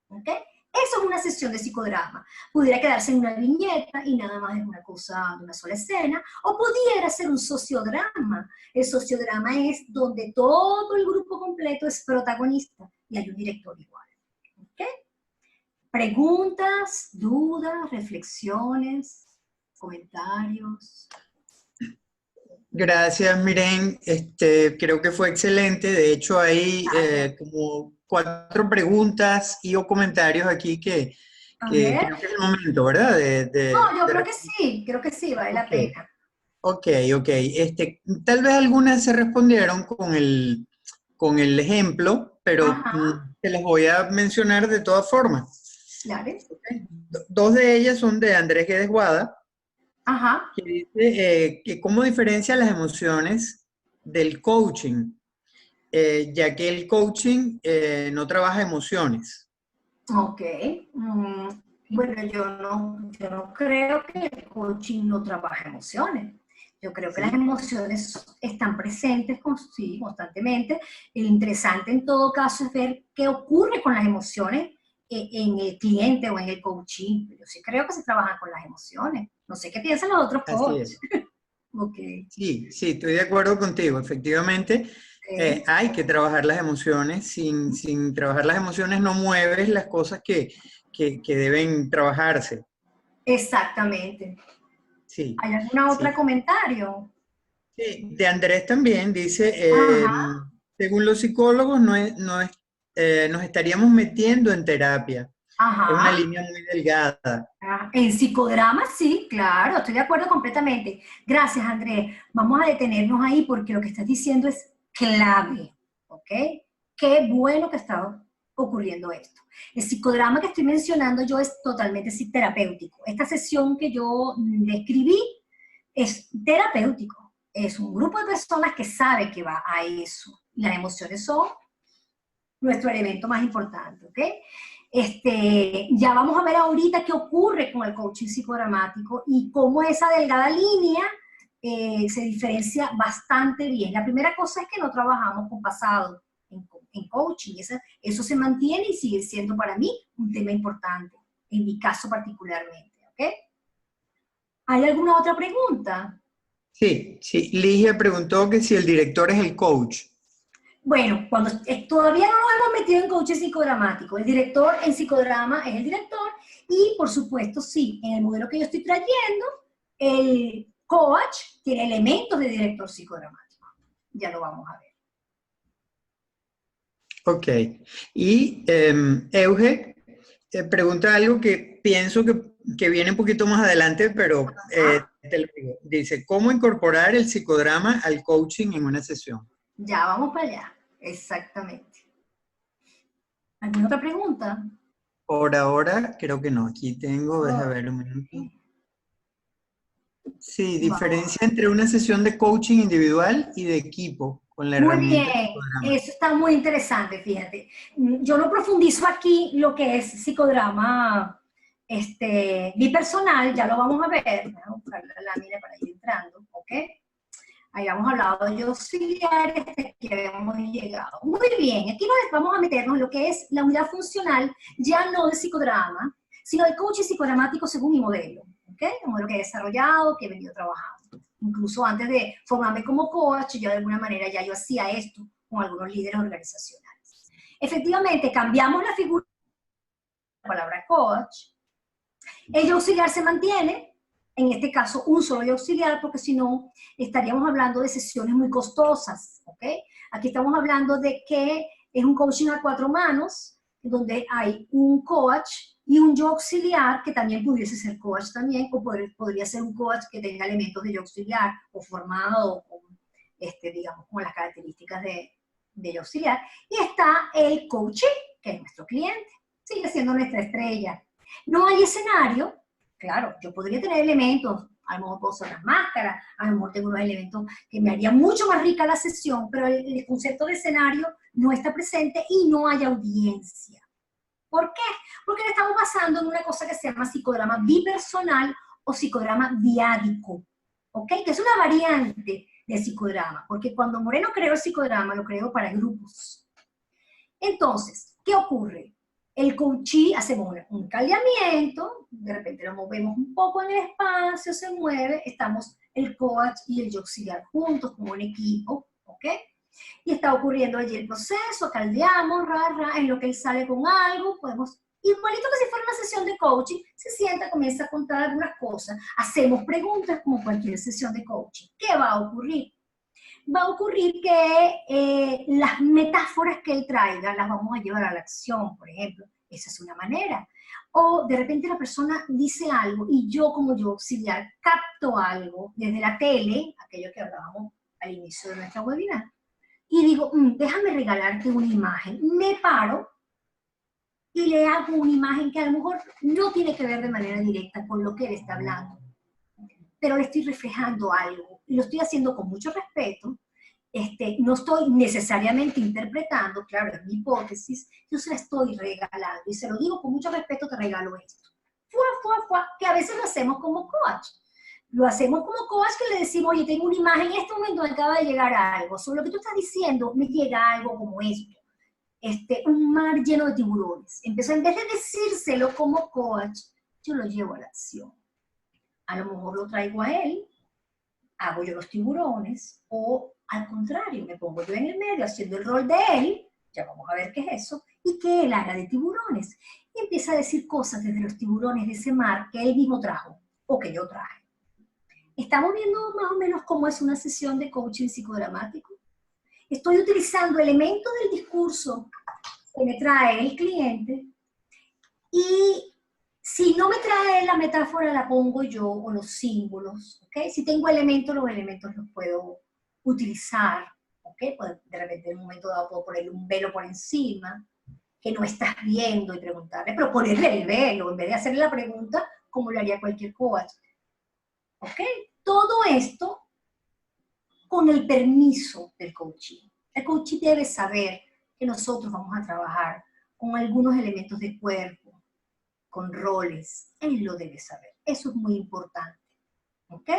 ¿Ok? Eso es una sesión de psicodrama. Pudiera quedarse en una viñeta y nada más es una cosa de una sola escena, o pudiera ser un sociodrama. El sociodrama es donde todo el grupo completo es protagonista y hay un director igual. ¿Ok? Preguntas, dudas, reflexiones, comentarios. Gracias, Miren. Creo que fue excelente. De hecho, hay como 4 preguntas y o comentarios aquí que creo que es el momento, ¿verdad? No, yo creo que sí, vale la pena. Ok. Tal vez algunas se respondieron con el ejemplo, pero te las voy a mencionar de todas formas. Claro. Okay. 2 de ellas son de Andrés Guedes Guada. Ajá. Que dice que cómo diferencia las emociones del coaching, ya que el coaching no trabaja emociones. Ok. Bueno, yo no creo que el coaching no trabaje emociones. Yo creo que las emociones están presentes constantemente. Lo interesante en todo caso es ver qué ocurre con las emociones en el cliente o en el coaching. Yo sí creo que se trabajan con las emociones. No sé qué piensan los otros coaches. Okay. Sí, estoy de acuerdo contigo. Efectivamente, hay que trabajar las emociones. Sin trabajar las emociones no mueves las cosas que deben trabajarse. Exactamente. Sí. ¿Hay algún otro comentario? Sí, de Andrés también dice, según los psicólogos, nos estaríamos metiendo en terapia. Ajá. Es una línea muy delgada. En psicodrama, sí, claro, estoy de acuerdo completamente. Gracias, Andrés. Vamos a detenernos ahí porque lo que estás diciendo es clave, ¿ok? Qué bueno que está ocurriendo esto. El psicodrama que estoy mencionando yo es totalmente terapéutico. Esta sesión que yo describí es terapéutico. Es un grupo de personas que sabe que va a eso. Las emociones son nuestro elemento más importante, ¿ok? Ya vamos a ver ahorita qué ocurre con el coaching psicodramático y cómo esa delgada línea se diferencia bastante bien. La primera cosa es que no trabajamos con pasado en coaching. Eso se mantiene y sigue siendo para mí un tema importante, en mi caso particularmente, ¿ok? ¿Hay alguna otra pregunta? Sí, sí. Ligia preguntó que si el director es el coach. Bueno, todavía no nos hemos metido en coaching psicodramático. El director en psicodrama es el director y, por supuesto, sí, en el modelo que yo estoy trayendo, el coach tiene elementos de director psicodramático. Ya lo vamos a ver. Ok. Y Euge pregunta algo que pienso que viene un poquito más adelante, pero te lo digo. Dice, ¿cómo incorporar el psicodrama al coaching en una sesión? Ya, vamos para allá. Exactamente. ¿Alguna otra pregunta? Por ahora, creo que no. Aquí tengo, déjame ver un minuto. Sí, diferencia entre una sesión de coaching individual y de equipo con la Muy herramienta bien, psicodrama. eso está muy interesante, fíjate. Yo no profundizo aquí lo que es psicodrama bipersonal, ya lo vamos a ver. Voy a buscar la lámina para ir entrando, ¿ok? Habíamos hablado de auxiliares, que habíamos llegado. Muy bien, aquí vamos a meternos en lo que es la unidad funcional, ya no de psicodrama, sino de coaching psicodramático según mi modelo, ¿ok? El modelo que he desarrollado, que he venido trabajando. Incluso antes de formarme como coach, yo de alguna manera ya yo hacía esto con algunos líderes organizacionales. Efectivamente, cambiamos la figura de la palabra coach. El yo auxiliar se mantiene, en este caso un solo yo auxiliar, porque si no estaríamos hablando de sesiones muy costosas, ¿ok? Aquí estamos hablando de que es un coaching a 4 manos, donde hay un coach y un yo auxiliar, que también pudiese ser coach también, o podría ser un coach que tenga elementos de yo auxiliar, o formado con, digamos, con las características de yo auxiliar. Y está el coaching, que es nuestro cliente, sigue siendo nuestra estrella. No hay escenario, claro, yo podría tener elementos, a lo mejor puedo usar las máscaras, a lo mejor tengo unos elementos que me harían mucho más rica la sesión, pero el concepto de escenario no está presente y no hay audiencia. ¿Por qué? Porque le estamos basando en una cosa que se llama psicodrama bipersonal o psicodrama diádico, ¿ok? Que es una variante de psicodrama, porque cuando Moreno creó el psicodrama, lo creó para grupos. Entonces, ¿qué ocurre? El coachee, hacemos un caldeamiento, de repente lo movemos un poco en el espacio, se mueve, estamos el coach y el yo auxiliar juntos como un equipo, ¿ok? Y está ocurriendo allí el proceso, caldeamos, en lo que él sale con algo, podemos, igualito que si fuera una sesión de coaching, se sienta, comienza a contar algunas cosas, hacemos preguntas como cualquier sesión de coaching. ¿Qué va a ocurrir? Va a ocurrir que las metáforas que él traiga las vamos a llevar a la acción, por ejemplo. Esa es una manera. O de repente la persona dice algo y yo como yo auxiliar capto algo desde la tele, aquello que hablábamos al inicio de nuestra webinar, y digo, déjame regalarte una imagen. Me paro y le hago una imagen que a lo mejor no tiene que ver de manera directa con lo que él está hablando, pero le estoy reflejando algo, y lo estoy haciendo con mucho respeto, no estoy necesariamente interpretando, claro, es mi hipótesis, yo se la estoy regalando, y se lo digo con mucho respeto, te regalo esto. Que a veces lo hacemos como coach. Lo hacemos como coach que le decimos, oye, tengo una imagen, en este momento me acaba de llegar algo, sobre lo que tú estás diciendo, me llega algo como esto. Un mar lleno de tiburones. Entonces, en vez de decírselo como coach, yo lo llevo a la acción. A lo mejor lo traigo a él, hago yo los tiburones, o al contrario, me pongo yo en el medio haciendo el rol de él, ya vamos a ver qué es eso, y que él haga de tiburones. Y empieza a decir cosas desde los tiburones de ese mar que él mismo trajo, o que yo traje. ¿Estamos viendo más o menos cómo es una sesión de coaching psicodramático? Estoy utilizando elementos del discurso que me trae el cliente, y si no me trae la metáfora, la pongo yo, o los símbolos, ¿ok? Si tengo elementos, los elementos los puedo utilizar, ¿ok? De repente en un momento dado puedo ponerle un velo por encima, que no estás viendo, y preguntarle, pero ponerle el velo, en vez de hacerle la pregunta, como lo haría cualquier coach, ¿ok? Todo esto con el permiso del coaching. El coaching debe saber que nosotros vamos a trabajar con algunos elementos de cuerpo, con roles. Él lo debe saber. Eso es muy importante. ¿Ok?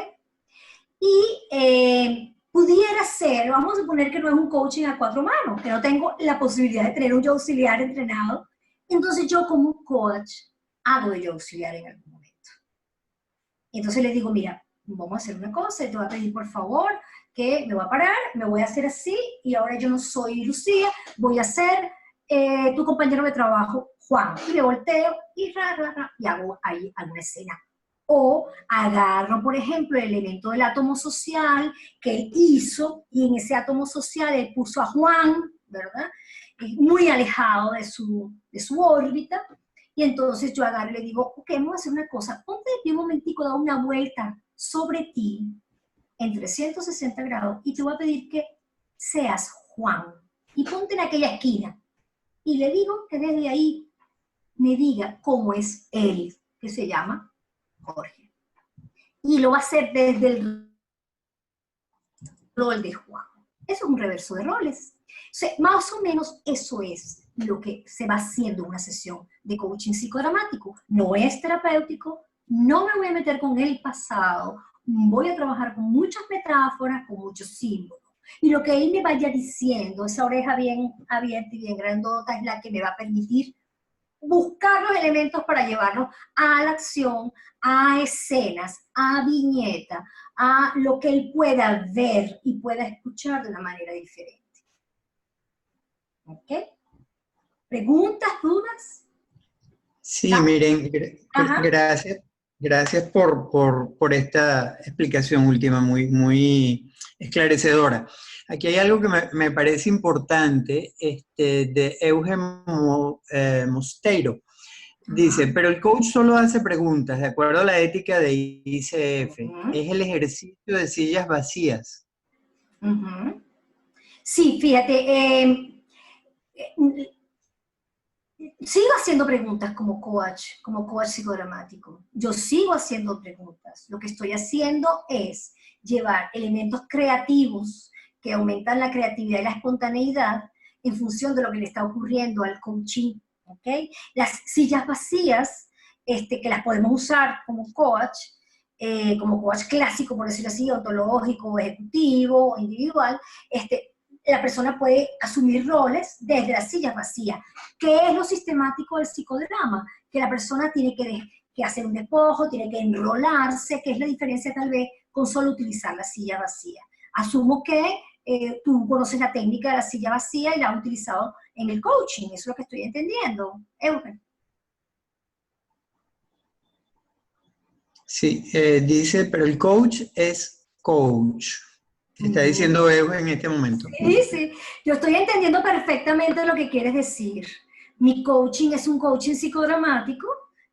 Y pudiera ser, vamos a suponer que no es un coaching a 4 manos, que no tengo la posibilidad de tener un yo auxiliar entrenado. Entonces yo como un coach hago de yo auxiliar en algún momento. Entonces les digo, mira, vamos a hacer una cosa, te voy a pedir por favor que me voy a parar, me voy a hacer así, y ahora yo no soy Lucía, voy a ser tu compañero de trabajo, Juan. Y me volteo y y hago ahí alguna escena. O agarro, por ejemplo, el elemento del átomo social que él hizo, y en ese átomo social él puso a Juan, ¿verdad? Muy alejado de su órbita, y entonces yo agarro y le digo, ok, vamos a hacer una cosa, ponte de pie un momentico, da una vuelta sobre ti, en 360 grados, y te voy a pedir que seas Juan, y ponte en aquella esquina, y le digo que desde ahí me diga cómo es él, que se llama Jorge. Y lo va a hacer desde el rol de Juan. Eso es un reverso de roles. O sea, más o menos eso es lo que se va haciendo en una sesión de coaching psicodramático. No es terapéutico, no me voy a meter con el pasado, voy a trabajar con muchas metáforas, con muchos símbolos. Y lo que él me vaya diciendo, esa oreja bien abierta y bien grandota, es la que me va a permitir buscar los elementos para llevarlos a la acción, a escenas, a viñeta, a lo que él pueda ver y pueda escuchar de una manera diferente. ¿Ok? ¿Preguntas, dudas? Sí, ¿Ah? miren, Ajá. gracias por esta explicación última, muy esclarecedora. Aquí hay algo que me parece importante, de Eugen Mosteiro. Dice, pero el coach solo hace preguntas, de acuerdo a la ética de ICF. Es el ejercicio de sillas vacías. Sí, fíjate, sigo haciendo preguntas como coach psicodramático. Yo sigo haciendo preguntas. Lo que estoy haciendo es llevar elementos creativos que aumentan la creatividad y la espontaneidad en función de lo que le está ocurriendo al coaching. ¿Okay? Las sillas vacías, que las podemos usar como coach clásico, por decirlo así, ontológico, ejecutivo, individual, la persona puede asumir roles desde las sillas vacías. ¿Qué es lo sistemático del psicodrama? Que la persona tiene que hacer un despojo, tiene que enrolarse, que es la diferencia tal vez con solo utilizar la silla vacía. Asumo que tú conoces la técnica de la silla vacía y la has utilizado en el coaching, eso es lo que estoy entendiendo. Eugen. Sí, dice, pero el coach es coach. Está diciendo Eugen en este momento. Sí, sí, yo estoy entendiendo perfectamente lo que quieres decir. Mi coaching es un coaching psicodramático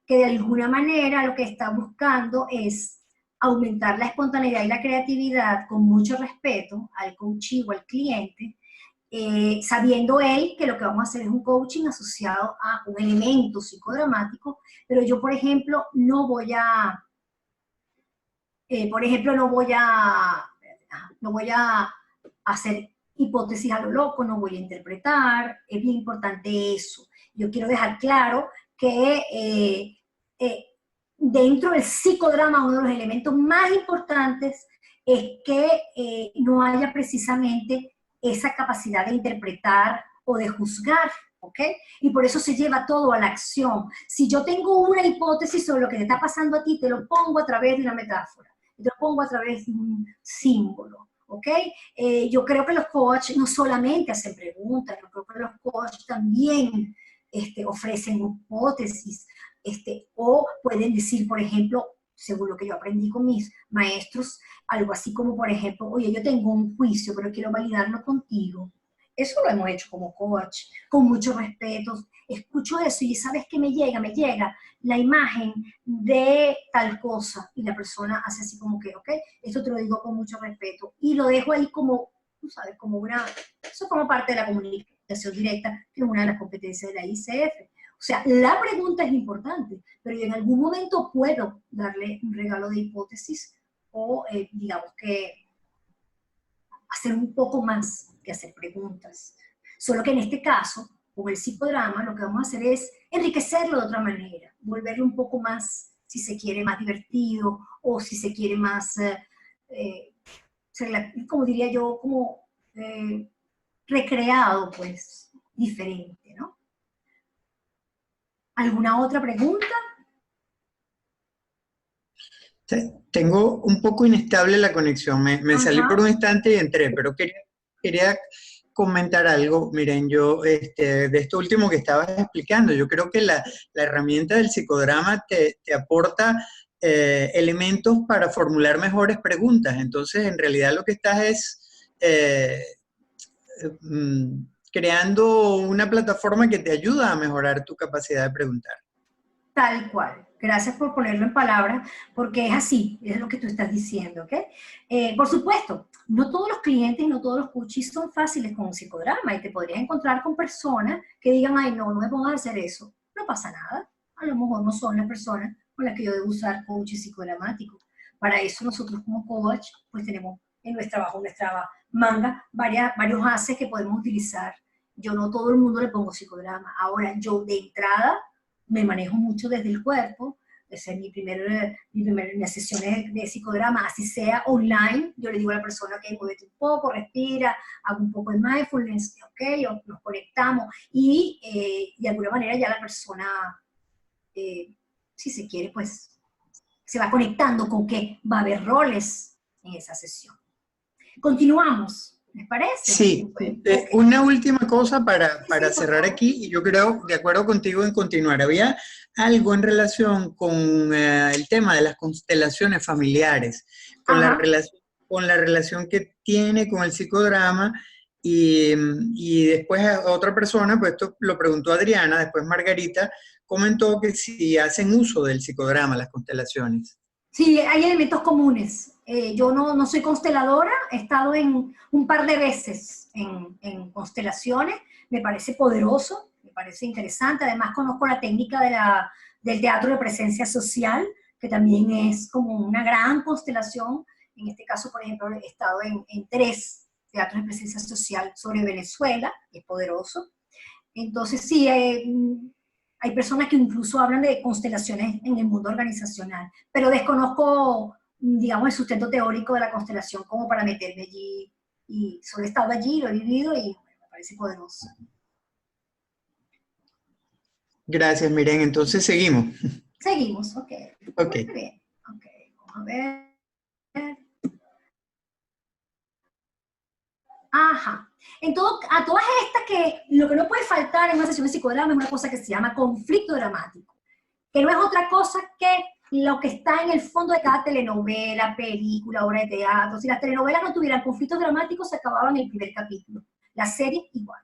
que de alguna manera lo que está buscando es aumentar la espontaneidad y la creatividad con mucho respeto al coachee o al cliente, sabiendo él que lo que vamos a hacer es un coaching asociado a un elemento psicodramático, pero yo, por ejemplo, no voy a hacer hipótesis a lo loco, no voy a interpretar, es bien importante eso. Yo quiero dejar claro que dentro del psicodrama uno de los elementos más importantes es que no haya precisamente esa capacidad de interpretar o de juzgar, ¿ok? Y por eso se lleva todo a la acción. Si yo tengo una hipótesis sobre lo que te está pasando a ti, te lo pongo a través de una metáfora, te lo pongo a través de un símbolo, ¿ok? Yo creo que los coaches no solamente hacen preguntas, yo creo que los coaches también ofrecen hipótesis, o pueden decir, por ejemplo, según lo que yo aprendí con mis maestros, algo así como, por ejemplo, oye, yo tengo un juicio, pero quiero validarlo contigo. Eso lo hemos hecho como coach, con mucho respeto. Escucho eso y ¿sabes qué me llega? Me llega la imagen de tal cosa. Y la persona hace así como que, ok, esto te lo digo con mucho respeto. Y lo dejo ahí como, tú sabes, eso como parte de la comunicación directa, que es una de las competencias de la ICF. O sea, la pregunta es importante, pero yo en algún momento puedo darle un regalo de hipótesis o, digamos que, hacer un poco más que hacer preguntas. Solo que en este caso, con el psicodrama, lo que vamos a hacer es enriquecerlo de otra manera, volverlo un poco más, si se quiere, más divertido, o si se quiere más, como diría yo, como recreado, pues, diferente, ¿no? ¿Alguna otra pregunta? Tengo un poco inestable la conexión. Me salí por un instante y entré, pero quería comentar algo. Miren, yo, de esto último que estabas explicando, yo creo que la herramienta del psicodrama te aporta elementos para formular mejores preguntas. Entonces, en realidad lo que estás es creando una plataforma que te ayuda a mejorar tu capacidad de preguntar. Tal cual. Gracias por ponerlo en palabras, porque es así, es lo que tú estás diciendo, ¿ok? Por supuesto, no todos los clientes y no todos los coaches son fáciles con un psicodrama y te podrías encontrar con personas que digan, ay, no me pongas a hacer eso. No pasa nada. A lo mejor no son las personas con las que yo debo usar coaching psicodramático. Para eso nosotros como coach, pues tenemos en nuestra manga varios haces que podemos utilizar. Yo no todo el mundo le pongo psicodrama. Ahora, yo de entrada me manejo mucho desde el cuerpo. Esa es mis sesiones de psicodrama, así sea online. Yo le digo a la persona, ok, muévete un poco, respira, hago un poco de mindfulness, ok, nos conectamos y de alguna manera ya la persona, si se quiere, pues se va conectando con que va a haber roles en esa sesión. Continuamos. ¿Les parece? Sí, una última cosa para cerrar aquí, y yo creo, de acuerdo contigo, en continuar. Había algo en relación con el tema de las constelaciones familiares, con la relación que tiene con el psicodrama, y después otra persona, pues esto lo preguntó Adriana, después Margarita, comentó que si hacen uso del psicodrama, las constelaciones. Sí, hay elementos comunes. Yo no soy consteladora, he estado en un par de veces en constelaciones, me parece poderoso, me parece interesante, además conozco la técnica del teatro de presencia social, que también es como una gran constelación. En este caso, por ejemplo, he estado en 3 teatros de presencia social sobre Venezuela, que es poderoso. Entonces, sí, hay personas que incluso hablan de constelaciones en el mundo organizacional, pero desconozco, digamos, el sustento teórico de la constelación como para meterme allí, y solo he estado allí, lo he vivido y me parece poderoso. Gracias, Miren. Entonces seguimos. Seguimos, ok. Ok. Muy bien. Ok, vamos a ver. Ajá. A todas estas que lo que no puede faltar en una sesión de psicodrama es una cosa que se llama conflicto dramático, que no es otra cosa que lo que está en el fondo de cada telenovela, película, obra de teatro. Si las telenovelas no tuvieran conflictos dramáticos, se acababan en el primer capítulo. La serie igual.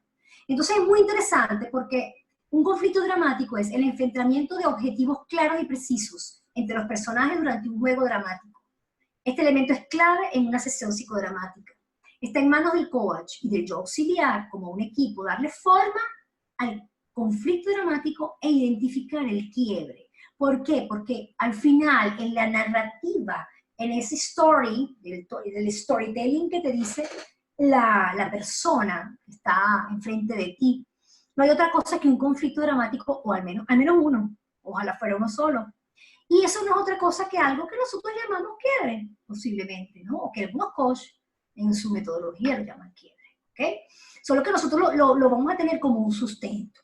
Entonces es muy interesante porque un conflicto dramático es el enfrentamiento de objetivos claros y precisos entre los personajes durante un juego dramático. Este elemento es clave en una sesión psicodramática. Está en manos del coach y del yo auxiliar, como un equipo, darle forma al conflicto dramático e identificar el quiebre. ¿Por qué? Porque al final, en la narrativa, en ese story, del storytelling que te dice la persona que está enfrente de ti, no hay otra cosa que un conflicto dramático, o al menos uno, ojalá fuera uno solo. Y eso no es otra cosa que algo que nosotros llamamos quiebre, posiblemente, ¿no? O que algunos coaches en su metodología lo llaman quiebre, ¿ok? Solo que nosotros lo vamos a tener como un sustento.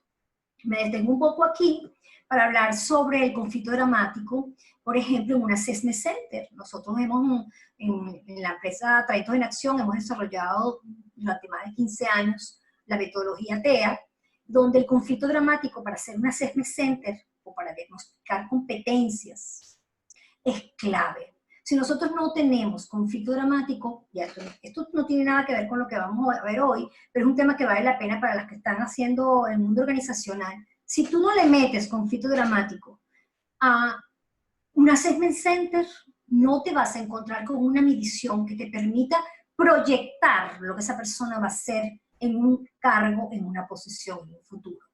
Me detengo un poco aquí para hablar sobre el conflicto dramático, por ejemplo, en un assessment center. Nosotros en la empresa Trayectos en Acción, hemos desarrollado durante más de 15 años la metodología TEA, donde el conflicto dramático para hacer un assessment center o para diagnosticar competencias es clave. Si nosotros no tenemos conflicto dramático, ya esto no tiene nada que ver con lo que vamos a ver hoy, pero es un tema que vale la pena para las que están haciendo el mundo organizacional. Si tú no le metes conflicto dramático a un assessment center, no te vas a encontrar con una medición que te permita proyectar lo que esa persona va a hacer en un cargo, en una posición, en un futuro.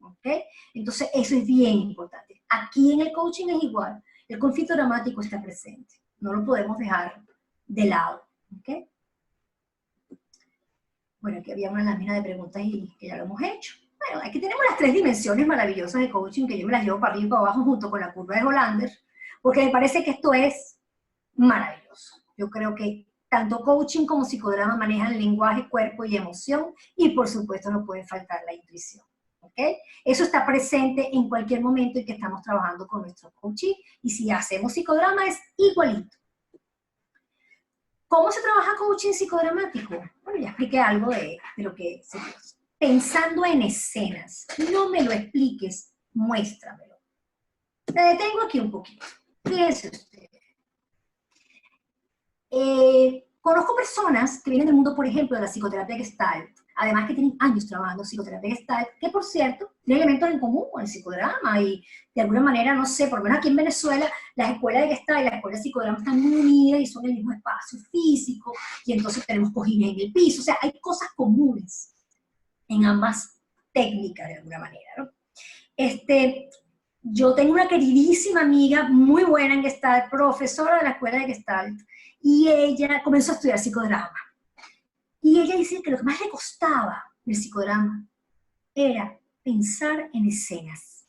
¿Ok? Entonces, eso es bien importante. Aquí en el coaching es igual. El conflicto dramático está presente. No lo podemos dejar de lado. ¿Ok? Bueno, aquí había una lámina de preguntas y que ya lo hemos hecho. Bueno, aquí tenemos las 3 dimensiones maravillosas de coaching, que yo me las llevo para arriba y para abajo junto con la curva de Hollander, porque me parece que esto es maravilloso. Yo creo que tanto coaching como psicodrama manejan lenguaje, cuerpo y emoción, y por supuesto no puede faltar la intuición. ¿Okay? Eso está presente en cualquier momento en que estamos trabajando con nuestro coaching, y si hacemos psicodrama es igualito. ¿Cómo se trabaja coaching psicodramático? Bueno, ya expliqué algo de lo que se hace. Pensando en escenas. No me lo expliques, muéstramelo. Me detengo aquí un poquito. Fíjense ustedes. Conozco personas que vienen del mundo, por ejemplo, de la psicoterapia Gestalt, además que tienen años trabajando psicoterapia Gestalt, que por cierto, tiene elementos en común con el psicodrama y de alguna manera, no sé, por lo menos aquí en Venezuela, las escuelas de Gestalt y las escuelas de psicodrama están muy unidas y son el mismo espacio físico, y entonces tenemos cojines en el piso, o sea, hay cosas comunes en ambas técnicas de alguna manera, ¿no? Yo tengo una queridísima amiga, muy buena en Gestalt, profesora de la escuela de Gestalt, y ella comenzó a estudiar psicodrama. Y ella dice que lo que más le costaba del psicodrama era pensar en escenas.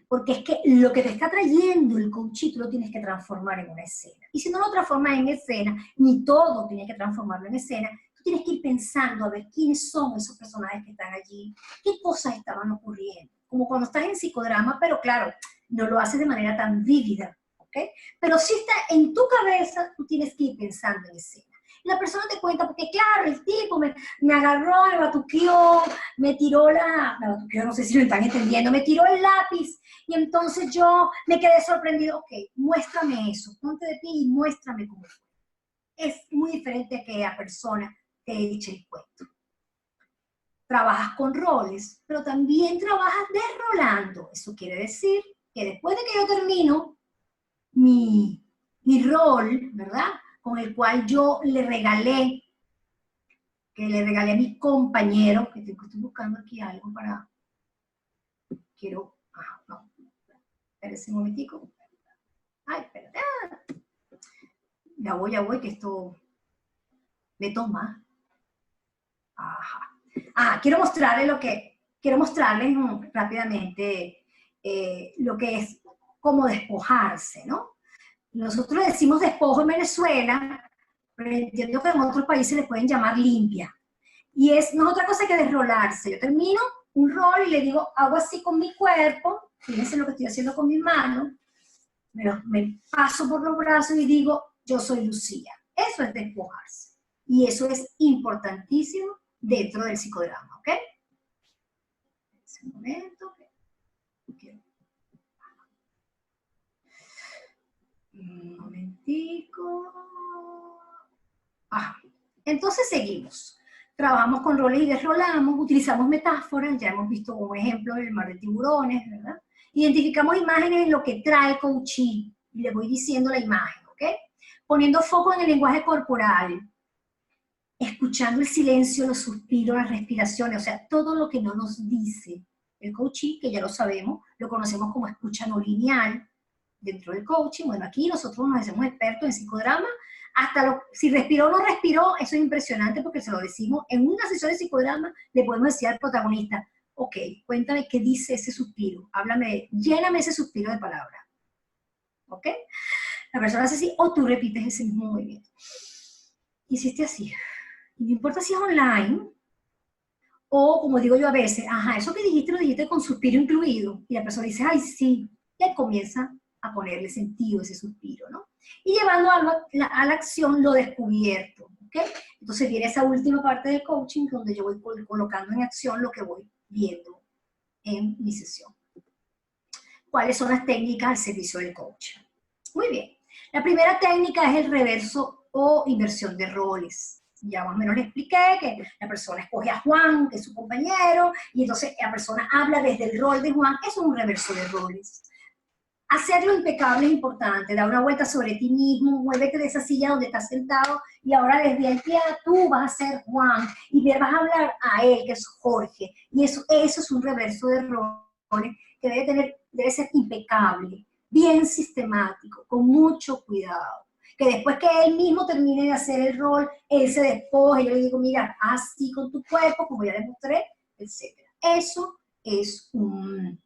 Porque es que lo que te está trayendo el coaching tú lo tienes que transformar en una escena. Y si no lo transformas en escena, ni todo tienes que transformarlo en escena, tú tienes que ir pensando a ver quiénes son esos personajes que están allí, qué cosas estaban ocurriendo. Como cuando estás en psicodrama, pero claro, no lo haces de manera tan vívida, ¿ok? Pero si está en tu cabeza, tú tienes que ir pensando en escena. La persona te cuenta, porque claro, el tipo me agarró, me batuqueó, me tiró me batuqueó, no sé si lo están entendiendo, me tiró el lápiz, y entonces yo me quedé sorprendido. Ok, muéstrame eso, ponte de ti y muéstrame cómo fue. Es muy diferente a que la persona te eche el cuento. Trabajas con roles, pero también trabajas desrolando. Eso quiere decir que después de que yo termino mi rol, ¿verdad?, con el cual yo le regalé a mi compañero, que estoy buscando aquí algo para, no, espérese un momentico. Ay, espérate. Ya voy, que esto me toma. Ajá. Quiero mostrarles rápidamente lo que es como despojarse, ¿no? Nosotros decimos despojo en Venezuela, pero entiendo que en otros países les pueden llamar limpia. Y no es otra cosa que desrolarse. Yo termino un rol y le digo, hago así con mi cuerpo, fíjense lo que estoy haciendo con mi mano, me paso por los brazos y digo, yo soy Lucía. Eso es despojarse. Y eso es importantísimo dentro del psicodrama, ¿ok? Un momento. Un momentico. Entonces seguimos. Trabajamos con roles y desrolamos, utilizamos metáforas, ya hemos visto un ejemplo del mar de tiburones, ¿verdad? Identificamos imágenes en lo que trae el coaching, y le voy diciendo la imagen, ¿ok? Poniendo foco en el lenguaje corporal, escuchando el silencio, los suspiros, las respiraciones, o sea, todo lo que no nos dice el coaching, que ya lo sabemos, lo conocemos como escucha no lineal dentro del coaching. Bueno, aquí nosotros nos hacemos expertos en psicodrama, si respiró o no respiró, eso es impresionante porque se lo decimos. En una sesión de psicodrama le podemos decir al protagonista, ok, cuéntame qué dice ese suspiro, lléname ese suspiro de palabras, ¿ok? La persona hace así, o tú repites ese mismo movimiento. Hiciste así. Y no importa si es online, o como digo yo a veces, eso que dijiste lo dijiste con suspiro incluido, y la persona dice, ay, sí, y él comienza a ponerle sentido a ese suspiro, ¿no? Y llevando a la acción lo descubierto, ¿ok? Entonces viene esa última parte del coaching donde yo voy colocando en acción lo que voy viendo en mi sesión. ¿Cuáles son las técnicas al servicio del coaching? Muy bien. La primera técnica es el reverso o inversión de roles. Ya más o menos le expliqué que la persona escoge a Juan, que es su compañero, y entonces la persona habla desde el rol de Juan. Eso es un reverso de roles. Hacerlo impecable es importante, dar una vuelta sobre ti mismo, muévete de esa silla donde estás sentado y ahora desde el pie tú vas a ser Juan y le vas a hablar a él, que es Jorge. Y eso es un reverso de roles que debe ser impecable, bien sistemático, con mucho cuidado. que después que él mismo termine de hacer el rol, él se despoja, y yo le digo, mira, así con tu cuerpo, como ya les mostré, etc. Eso es un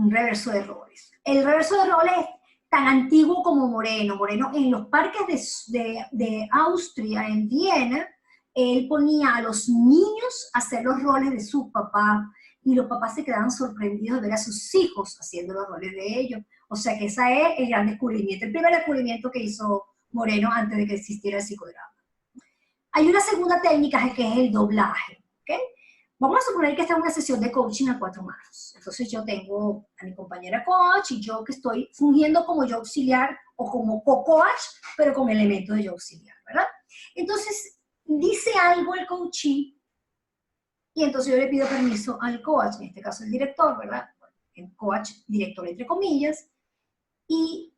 reverso de roles. El reverso de roles es tan antiguo como Moreno. Moreno en los parques de Austria, en Viena, él ponía a los niños a hacer los roles de sus papás, y los papás se quedaban sorprendidos de ver a sus hijos haciendo los roles de ellos. O sea que ese es el gran descubrimiento, el primer descubrimiento que hizo Moreno antes de que existiera el psicodrama. Hay una segunda técnica que es el doblaje, ¿ok? Vamos a suponer que esta es una sesión de coaching a 4 manos. Entonces yo tengo a mi compañera coach y yo que estoy fungiendo como yo auxiliar o como co-coach, pero con elementos de yo auxiliar, ¿verdad? Entonces dice algo el coachee y entonces yo le pido permiso al coach, en este caso el director, ¿verdad? El coach, director entre comillas, y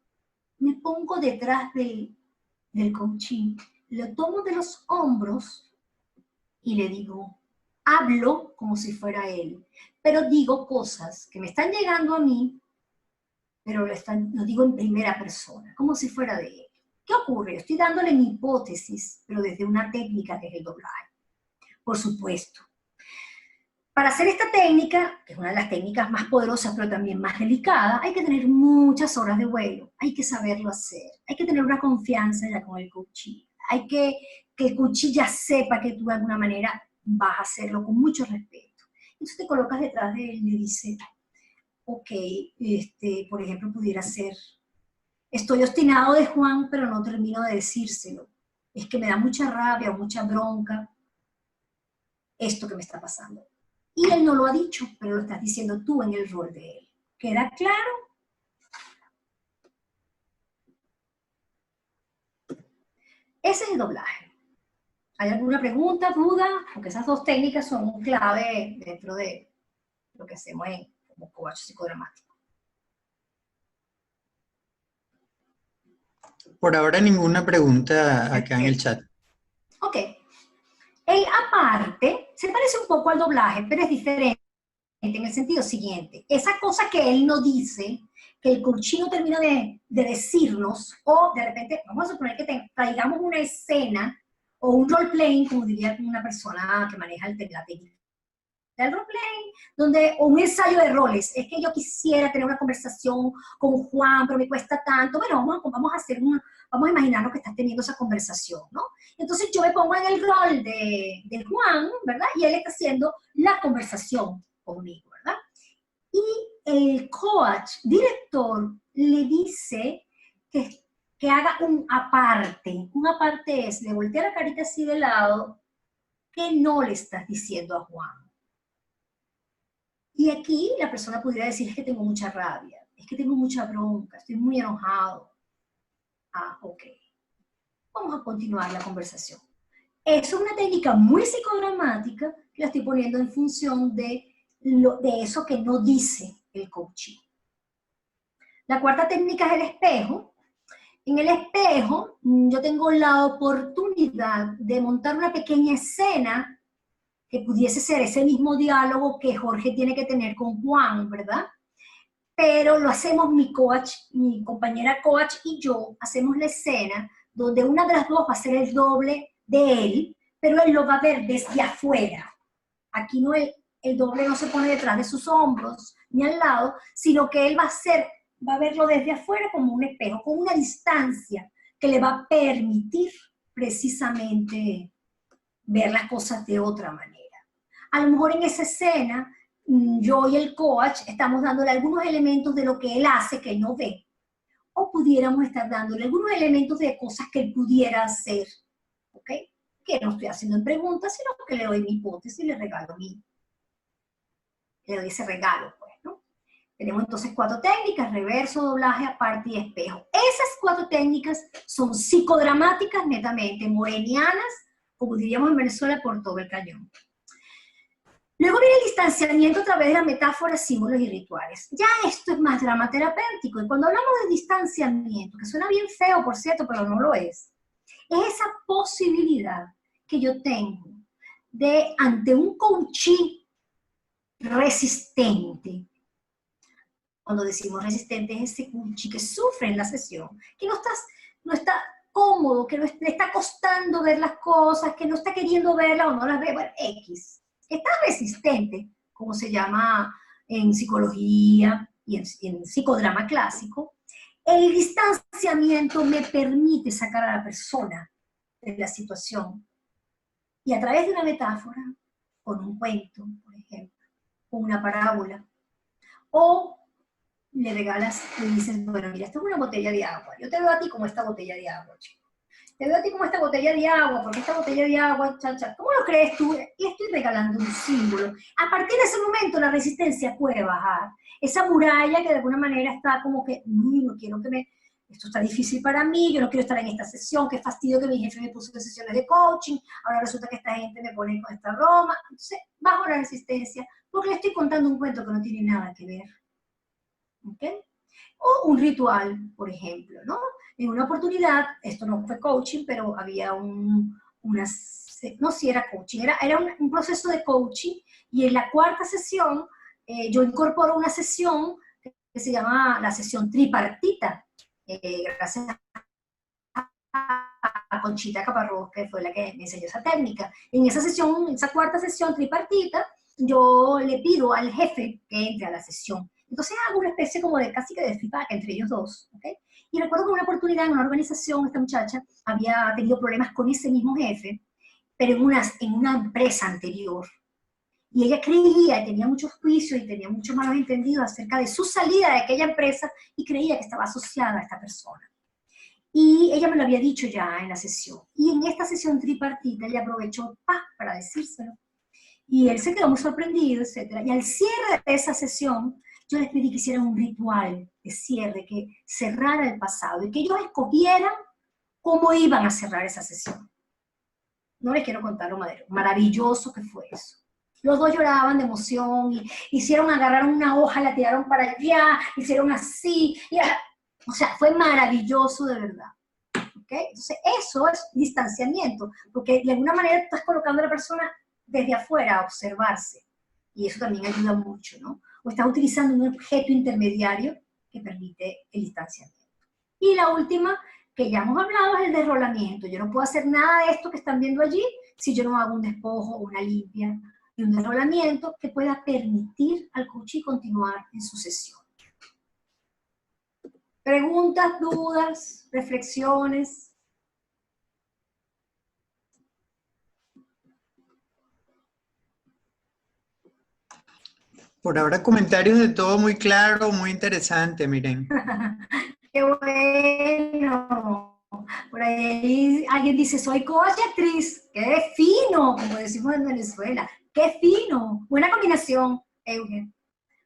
me pongo detrás del coachee, lo tomo de los hombros y le digo, hablo como si fuera él, pero digo cosas que me están llegando a mí, pero lo digo en primera persona, como si fuera de él. ¿Qué ocurre? Estoy dándole mi hipótesis, pero desde una técnica que es el doblaje. Por supuesto. Para hacer esta técnica, que es una de las técnicas más poderosas, pero también más delicada, hay que tener muchas horas de vuelo, hay que saberlo hacer, hay que tener una confianza ya con el coachee, hay que el coachee ya sepa que tú de alguna manera vas a hacerlo con mucho respeto. Entonces te colocas detrás de él y le dices, ok, por ejemplo, pudiera ser, estoy obstinado de Juan, pero no termino de decírselo. Es que me da mucha rabia o mucha bronca esto que me está pasando. Y él no lo ha dicho, pero lo estás diciendo tú en el rol de él. ¿Queda claro? Ese es el doblaje. ¿Hay alguna pregunta, duda? Porque esas dos técnicas son clave dentro de lo que hacemos como coach psicodramático. Por ahora ninguna pregunta acá en el chat. Ok. El aparte se parece un poco al doblaje, pero es diferente en el sentido siguiente. Esa cosa que él no dice, que el coachee no termina de decirnos, o de repente, vamos a suponer que traigamos una escena o un role-playing, como diría una persona que maneja la técnica del role-playing, o un ensayo de roles. Es que yo quisiera tener una conversación con Juan, pero me cuesta tanto. Bueno, vamos a imaginarnos que estás teniendo esa conversación, ¿no? Entonces yo me pongo en el rol de Juan, ¿verdad? Y él está haciendo la conversación conmigo, ¿verdad? Y el coach, director, le dice que haga un aparte. Un aparte es, le voltea la carita así de lado, que no le estás diciendo a Juan. Y aquí la persona pudiera decir, es que tengo mucha rabia, es que tengo mucha bronca, estoy muy enojado. Ah, ok. Vamos a continuar la conversación. Es una técnica muy psicodramática que la estoy poniendo en función de eso que no dice el coaching. La cuarta técnica es el espejo. En el espejo yo tengo la oportunidad de montar una pequeña escena que pudiese ser ese mismo diálogo que Jorge tiene que tener con Juan, ¿verdad? Pero lo hacemos mi coach, mi compañera coach y yo, hacemos la escena donde una de las dos va a ser el doble de él, pero él lo va a ver desde afuera. Aquí no el doble no se pone detrás de sus hombros ni al lado, sino que él va a verlo desde afuera como un espejo, con una distancia que le va a permitir precisamente ver las cosas de otra manera. A lo mejor en esa escena, yo y el coach estamos dándole algunos elementos de lo que él hace que él no ve. O pudiéramos estar dándole algunos elementos de cosas que él pudiera hacer. ¿Ok? Que no estoy haciendo en preguntas, sino que le doy mi hipótesis y le doy ese regalo, pues, ¿no? Tenemos entonces 4 técnicas: reverso, doblaje, aparte y espejo. Esas 4 técnicas son psicodramáticas netamente, morenianas, como diríamos en Venezuela, por todo el cañón. Luego viene el distanciamiento a través de las metáforas, símbolos y rituales. Ya esto es más drama terapéutico. Y cuando hablamos de distanciamiento, que suena bien feo, por cierto, pero no lo es esa posibilidad que yo tengo de, ante un coachee resistente, cuando decimos resistente es ese coachee que sufre en la sesión, que no estás no está cómodo, que le está costando ver las cosas, que no está queriendo verlas o no las ve, bueno, X. Está resistente, como se llama en psicología y en psicodrama clásico. El distanciamiento me permite sacar a la persona de la situación y a través de una metáfora, con un cuento, por ejemplo, con una parábola, o le regalas, le dices, bueno, mira, esto es una botella de agua, yo te veo a ti como esta botella de agua, chico. Te veo a ti como esta botella de agua, porque esta botella de agua, chacha, ¿cómo lo crees tú? Le estoy regalando un símbolo. A partir de ese momento la resistencia puede bajar. Esa muralla que de alguna manera está como que, no quiero que me, esto está difícil para mí, yo no quiero estar en esta sesión, qué fastidio que mi jefe me puso en sesiones de coaching, ahora resulta que esta gente me pone con esta broma. Entonces, bajo la resistencia, porque le estoy contando un cuento que no tiene nada que ver. ¿Ok? O un ritual, por ejemplo, ¿no? En una oportunidad, esto no fue coaching, pero había no, sí era coaching, era un proceso de coaching, y en la cuarta sesión yo incorporo una sesión que se llama la sesión tripartita, gracias a Conchita Caparrós, que fue la que me enseñó esa técnica. En esa sesión, esa cuarta sesión tripartita, yo le pido al jefe que entre a la sesión. Entonces hago una especie como de casi que de feedback entre ellos dos, ¿ok? Y recuerdo que en una oportunidad en una organización, esta muchacha había tenido problemas con ese mismo jefe, pero en una empresa anterior. Y ella creía, y tenía muchos juicios y tenía muchos malos entendidos acerca de su salida de aquella empresa, y creía que estaba asociada a esta persona. Y ella me lo había dicho ya en la sesión. Y en esta sesión tripartita ella aprovechó para decírselo. Y él se quedó muy sorprendido, etc. Y al cierre de esa sesión, yo les pedí que hicieran un ritual de cierre, que cerrara el pasado y que ellos escogieran cómo iban a cerrar esa sesión. No les quiero contar lo maravilloso que fue eso. Los dos lloraban de emoción y agarraron una hoja, la tiraron para allá, hicieron así. O sea, fue maravilloso de verdad. ¿Okay? Entonces, eso es distanciamiento, porque de alguna manera estás colocando a la persona desde afuera a observarse. Y eso también ayuda mucho, ¿no? O estás utilizando un objeto intermediario que permite el distanciamiento. Y la última, que ya hemos hablado, es el desrolamiento. Yo no puedo hacer nada de esto que están viendo allí si yo no hago un despojo, una limpia y un desrolamiento que pueda permitir al coach continuar en su sesión. ¿Preguntas, dudas, reflexiones? Por ahora comentarios de todo muy claro, muy interesante, miren. ¡Qué bueno! Por ahí alguien dice, soy coach y actriz. ¡Qué fino! Como decimos en Venezuela. ¡Qué fino! Buena combinación, Eugen.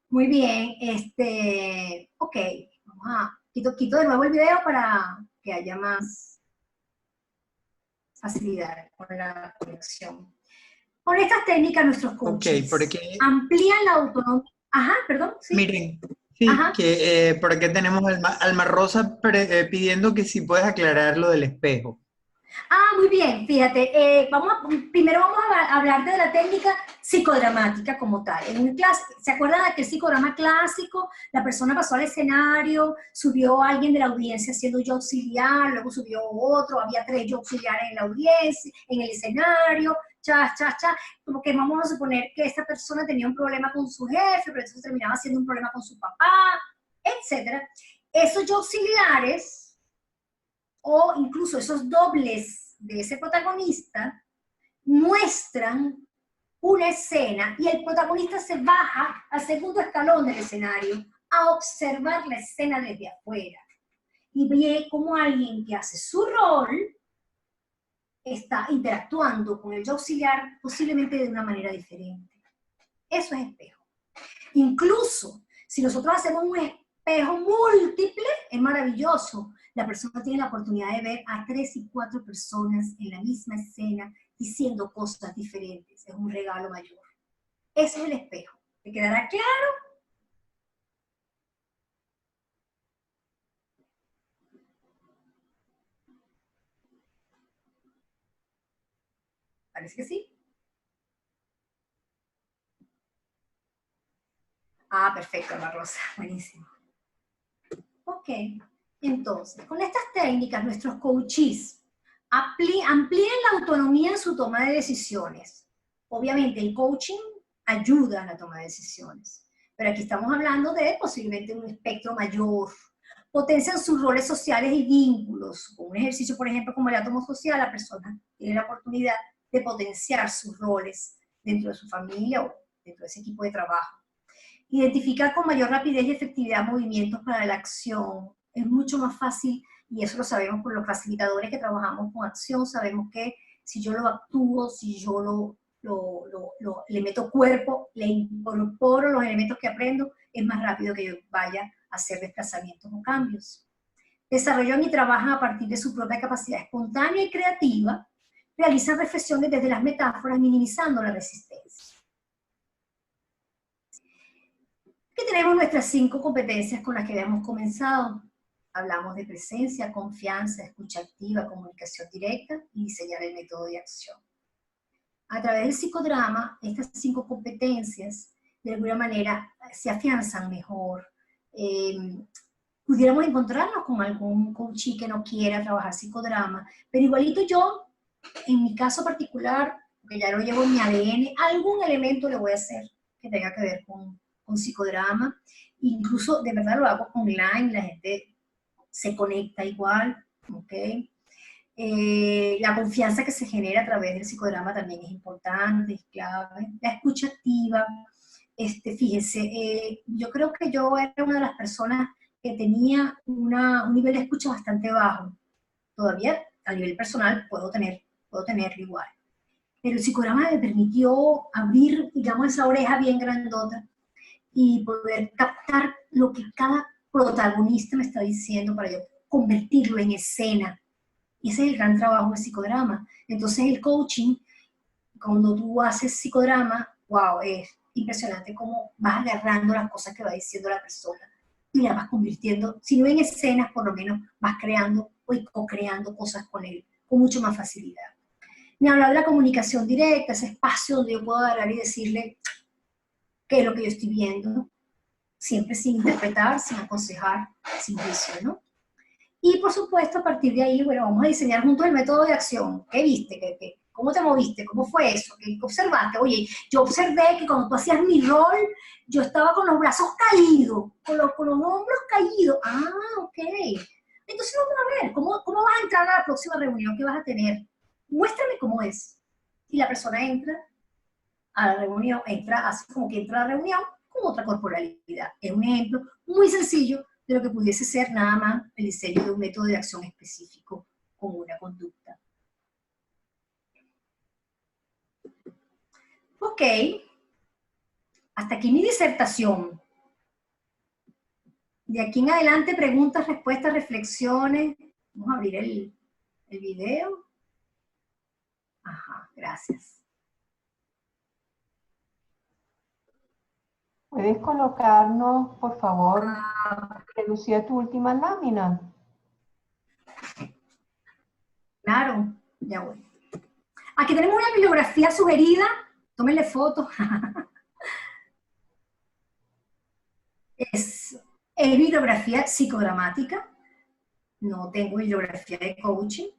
Muy bien. Ok, vamos a... Quito de nuevo el video para que haya más facilidad con la conexión. Con estas técnicas nuestros coaches amplían la autonomía. Ajá, perdón, sí. Miren, sí, que por aquí tenemos Alma Rosa pidiendo que si puedes aclarar lo del espejo. Muy bien, fíjate, primero vamos a hablarte de la técnica psicodramática como tal. ¿Se acuerdan de aquel psicodrama clásico? La persona pasó al escenario, subió a alguien de la audiencia haciendo yo auxiliar, luego subió otro, había 3 yo auxiliares en la audiencia, en el escenario, como que vamos a suponer que esta persona tenía un problema con su jefe, pero eso terminaba siendo un problema con su papá, etc. Esos yo auxiliares, o incluso esos dobles de ese protagonista, muestran una escena y el protagonista se baja al segundo escalón del escenario a observar la escena desde afuera y ve cómo alguien que hace su rol está interactuando con el yo auxiliar posiblemente de una manera diferente. Eso es espejo. Incluso si nosotros hacemos un espejo múltiple, es maravilloso. La persona tiene la oportunidad de ver a 3 y 4 personas en la misma escena diciendo cosas diferentes. Es un regalo mayor. Ese es el espejo. ¿Te quedará claro? Parece que sí. Perfecto, Ana Rosa. Buenísimo. Ok. Entonces, con estas técnicas, nuestros coaches amplían la autonomía en su toma de decisiones. Obviamente, el coaching ayuda a la toma de decisiones, pero aquí estamos hablando de posiblemente un espectro mayor. Potencian sus roles sociales y vínculos. Con un ejercicio, por ejemplo, como el átomo social, la persona tiene la oportunidad de potenciar sus roles dentro de su familia o dentro de ese equipo de trabajo. Identificar con mayor rapidez y efectividad movimientos para la acción. Es mucho más fácil, y eso lo sabemos por los facilitadores que trabajamos con acción, sabemos que si yo lo actúo, si yo le meto cuerpo, le incorporo los elementos que aprendo, es más rápido que yo vaya a hacer desplazamientos o cambios. Desarrollan y trabajan a partir de su propia capacidad espontánea y creativa, realizan reflexiones desde las metáforas, minimizando la resistencia. Aquí tenemos nuestras 5 competencias con las que habíamos comenzado. Hablamos de presencia, confianza, escucha activa, comunicación directa y diseñar el método de acción. A través del psicodrama, estas 5 competencias, de alguna manera, se afianzan mejor. Pudiéramos encontrarnos con algún coachee que no quiera trabajar psicodrama, pero igualito yo, en mi caso particular, porque ya lo llevo en mi ADN, algún elemento le voy a hacer que tenga que ver con psicodrama. Incluso, de verdad, lo hago online, la gente se conecta igual, ¿ok? La confianza que se genera a través del psicodrama también es importante, es clave. La escucha activa, fíjense, yo creo que yo era una de las personas que tenía un nivel de escucha bastante bajo. Todavía a nivel personal puedo tenerlo igual. Pero el psicodrama me permitió abrir, digamos, esa oreja bien grandota y poder captar lo que cada protagonista me está diciendo para yo convertirlo en escena. Y ese es el gran trabajo del psicodrama. Entonces el coaching, cuando tú haces psicodrama, wow, es impresionante cómo vas agarrando las cosas que va diciendo la persona y las vas convirtiendo, si no en escenas, por lo menos vas creando o co-creando cosas con él, con mucho más facilidad. Me hablaba de la comunicación directa, ese espacio donde yo puedo agarrar y decirle qué es lo que yo estoy viendo, siempre sin interpretar, sin aconsejar, sin juicio, ¿no? Y por supuesto, a partir de ahí, bueno, vamos a diseñar juntos el método de acción. ¿Qué viste? ¿Cómo te moviste? ¿Cómo fue eso? ¿Qué observaste? Oye, yo observé que cuando tú hacías mi rol, yo estaba con los brazos caídos, con los hombros caídos. Ah, ok. Entonces vamos a ver, ¿cómo vas a entrar a la próxima reunión que vas a tener? Muéstrame cómo es. Y la persona entra a la reunión, así como que entra a la reunión con otra corporalidad. Es un ejemplo muy sencillo de lo que pudiese ser nada más el diseño de un método de acción específico con una conducta. Ok, hasta aquí mi disertación. De aquí en adelante, preguntas, respuestas, reflexiones. Vamos a abrir el video. Ajá, gracias. ¿Puedes colocarnos, por favor, Lucía, tu última lámina? Claro, ya voy. Aquí tenemos una bibliografía sugerida. Tómenle fotos. Es bibliografía psicodramática. No tengo bibliografía de coaching.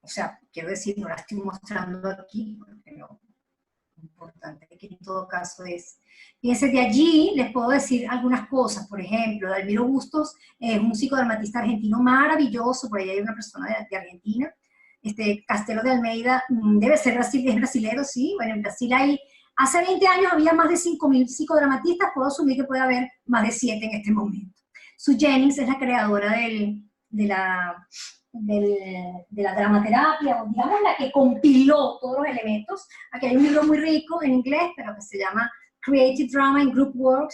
O sea, quiero decir, no la estoy mostrando aquí, porque no. Lo importante que en todo caso es. Fíjense, de allí les puedo decir algunas cosas. Por ejemplo, Dalmiro Bustos es un psicodramatista argentino maravilloso, por ahí hay una persona de Argentina. Castelo de Almeida debe ser es brasilero, sí. Bueno, en Brasil hace 20 años había más de 5.000 psicodramatistas, puedo asumir que puede haber más de 7 en este momento. Sue Jennings es la creadora de la dramaterapia, digamos la que compiló todos los elementos. Aquí hay un libro muy rico en inglés, pero que se llama Creative Drama in Group Work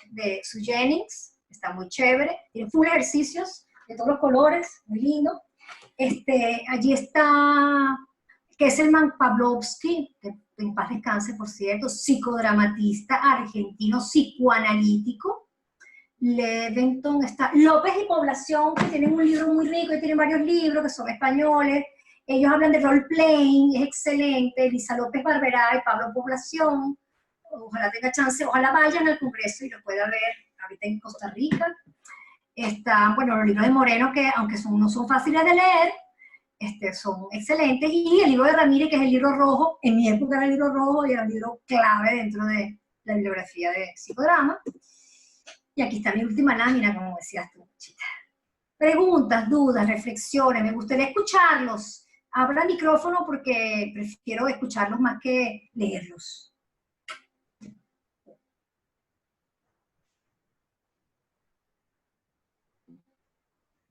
de Sue Jennings. Está muy chévere, tiene full ejercicios de todos los colores, muy lindo. Allí está Kesselman Pavlovsky, que en paz descanse, por cierto, psicodramatista argentino, psicoanalítico. Leventon está López y Población, que tienen un libro muy rico y tienen varios libros que son españoles. Ellos hablan de role-playing, es excelente. Elisa López Barberá y Pablo Población. Ojalá tenga chance, ojalá vayan al congreso y lo pueda ver ahorita en Costa Rica. Están, bueno, los libros de Moreno, que aunque no son fáciles de leer, son excelentes, y el libro de Ramírez, que es el libro rojo. En mi época era el libro rojo y era un libro clave dentro de la bibliografía de psicodrama. Y aquí está mi última lámina, como decías tú, Chita. Preguntas, dudas, reflexiones, me gustaría escucharlos. Abra el micrófono porque prefiero escucharlos más que leerlos.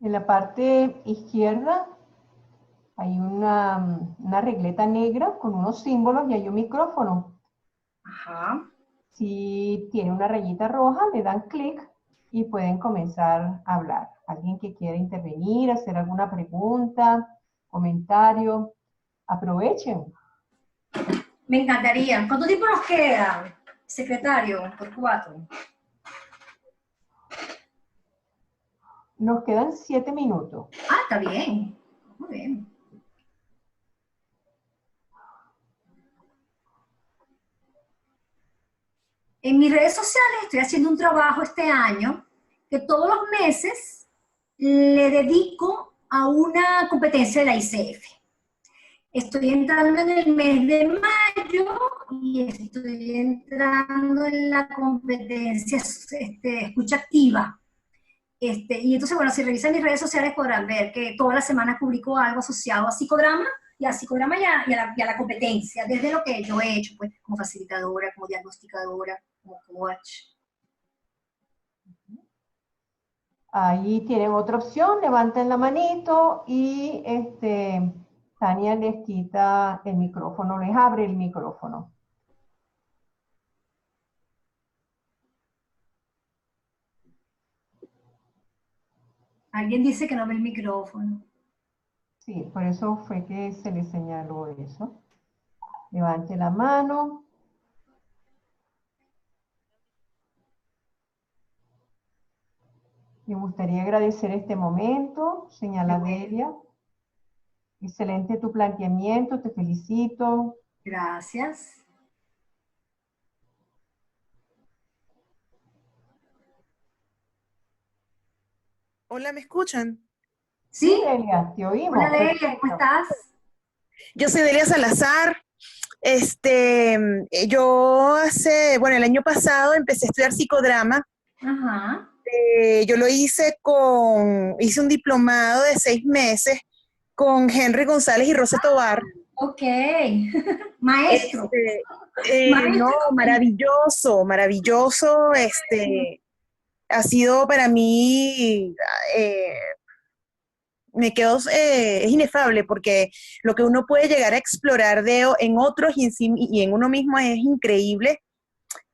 En la parte izquierda hay una regleta negra con unos símbolos y hay un micrófono. Ajá. Si tiene una rayita roja, le dan clic y pueden comenzar a hablar. Alguien que quiera intervenir, hacer alguna pregunta, comentario, aprovechen. Me encantaría. ¿Cuánto tiempo nos queda, secretario, por 4? Nos quedan 7 minutos. Ah, está bien. Muy bien. En mis redes sociales estoy haciendo un trabajo este año que todos los meses le dedico a una competencia de la ICF. Estoy entrando en el mes de mayo y estoy entrando en la competencia escucha activa. Y entonces, bueno, si revisan mis redes sociales podrán ver que todas las semanas publico algo asociado a psicodrama y a la competencia, desde lo que yo he hecho, pues, como facilitadora, como diagnosticadora, como coach. Ahí tienen otra opción, levanten la manito y Tania les quita el micrófono, les abre el micrófono. Alguien dice que no ve el micrófono. Sí, por eso fue que se le señaló eso. Levante la mano. Me gustaría agradecer este momento, señala Delia. Excelente tu planteamiento, te felicito. Gracias. Hola, ¿me escuchan? Sí, Delia, te oímos. Hola, Delia, ¿cómo estás? Yo soy Delia Salazar. Yo el año pasado empecé a estudiar psicodrama. Ajá. Yo hice un diplomado de 6 meses con Henry González y Rosa Tobar. Ok. Maestro. No, maravilloso, maravilloso. Ha sido para mí, es inefable porque lo que uno puede llegar a explorar en otros y en uno mismo es increíble.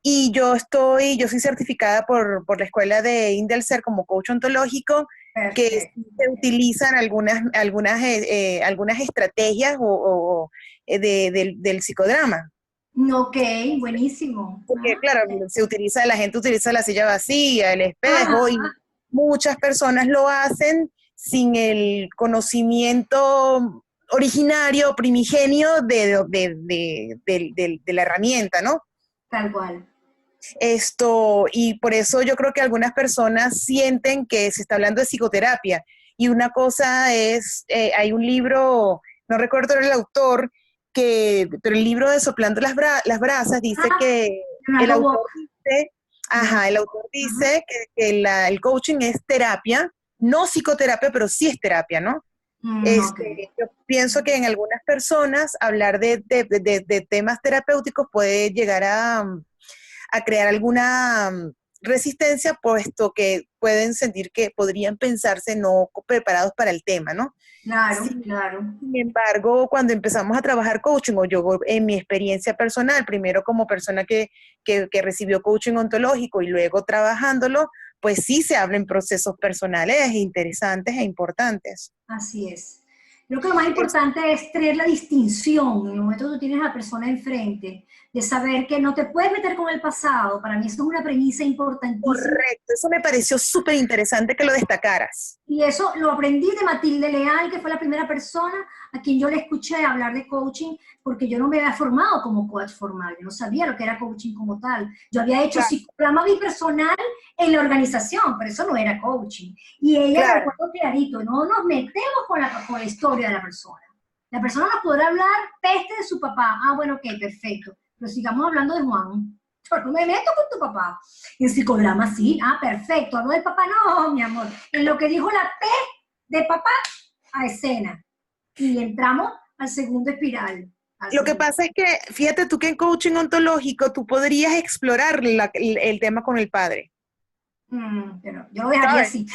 Y yo soy certificada por la escuela de Indelser como coach ontológico. Perfecto. Que se utilizan algunas estrategias del psicodrama. Ok, buenísimo. Porque claro, la gente utiliza la silla vacía, el espejo, y muchas personas lo hacen sin el conocimiento originario, primigenio de la herramienta, ¿no? Tal cual. Y por eso yo creo que algunas personas sienten que se está hablando de psicoterapia. Y una cosa es, hay un libro, no recuerdo el autor, pero el libro de Soplando las Brasas dice que el autor dice que el coaching es terapia, no psicoterapia, pero sí es terapia, ¿no? Okay. Yo pienso que en algunas personas hablar de temas terapéuticos puede llegar a crear alguna resistencia, puesto que pueden sentir que podrían pensarse no preparados para el tema, ¿no? Claro, claro. Sin embargo, cuando empezamos a trabajar coaching, o yo en mi experiencia personal, primero como persona que recibió coaching ontológico y luego trabajándolo, pues sí se hablan procesos personales interesantes e importantes. Así es. Creo que lo más importante es tener la distinción en el momento que tú tienes a la persona enfrente, de saber que no te puedes meter con el pasado. Para mí eso es una premisa importantísima. Correcto, eso me pareció súper interesante que lo destacaras. Y eso lo aprendí de Matilde Leal, que fue la primera persona a quien yo le escuché hablar de coaching, porque yo no me había formado como coach formal, yo no sabía lo que era coaching como tal. Yo había hecho psicograma bipersonal en la organización, pero eso no era coaching. Y ella me recuerdo clarito, no nos metemos con la historia de la persona. La persona nos podrá hablar peste de su papá. Ah, bueno, ok, perfecto. Pero sigamos hablando de Juan. Yo no me meto con tu papá. En psicodrama sí, ah, perfecto. Hablo del papá, no, mi amor. En lo que dijo la P de papá, a escena. Y entramos al segundo espiral. Lo que pasa es que, fíjate tú que en coaching ontológico tú podrías explorar el tema con el padre. Pero yo lo dejaría así.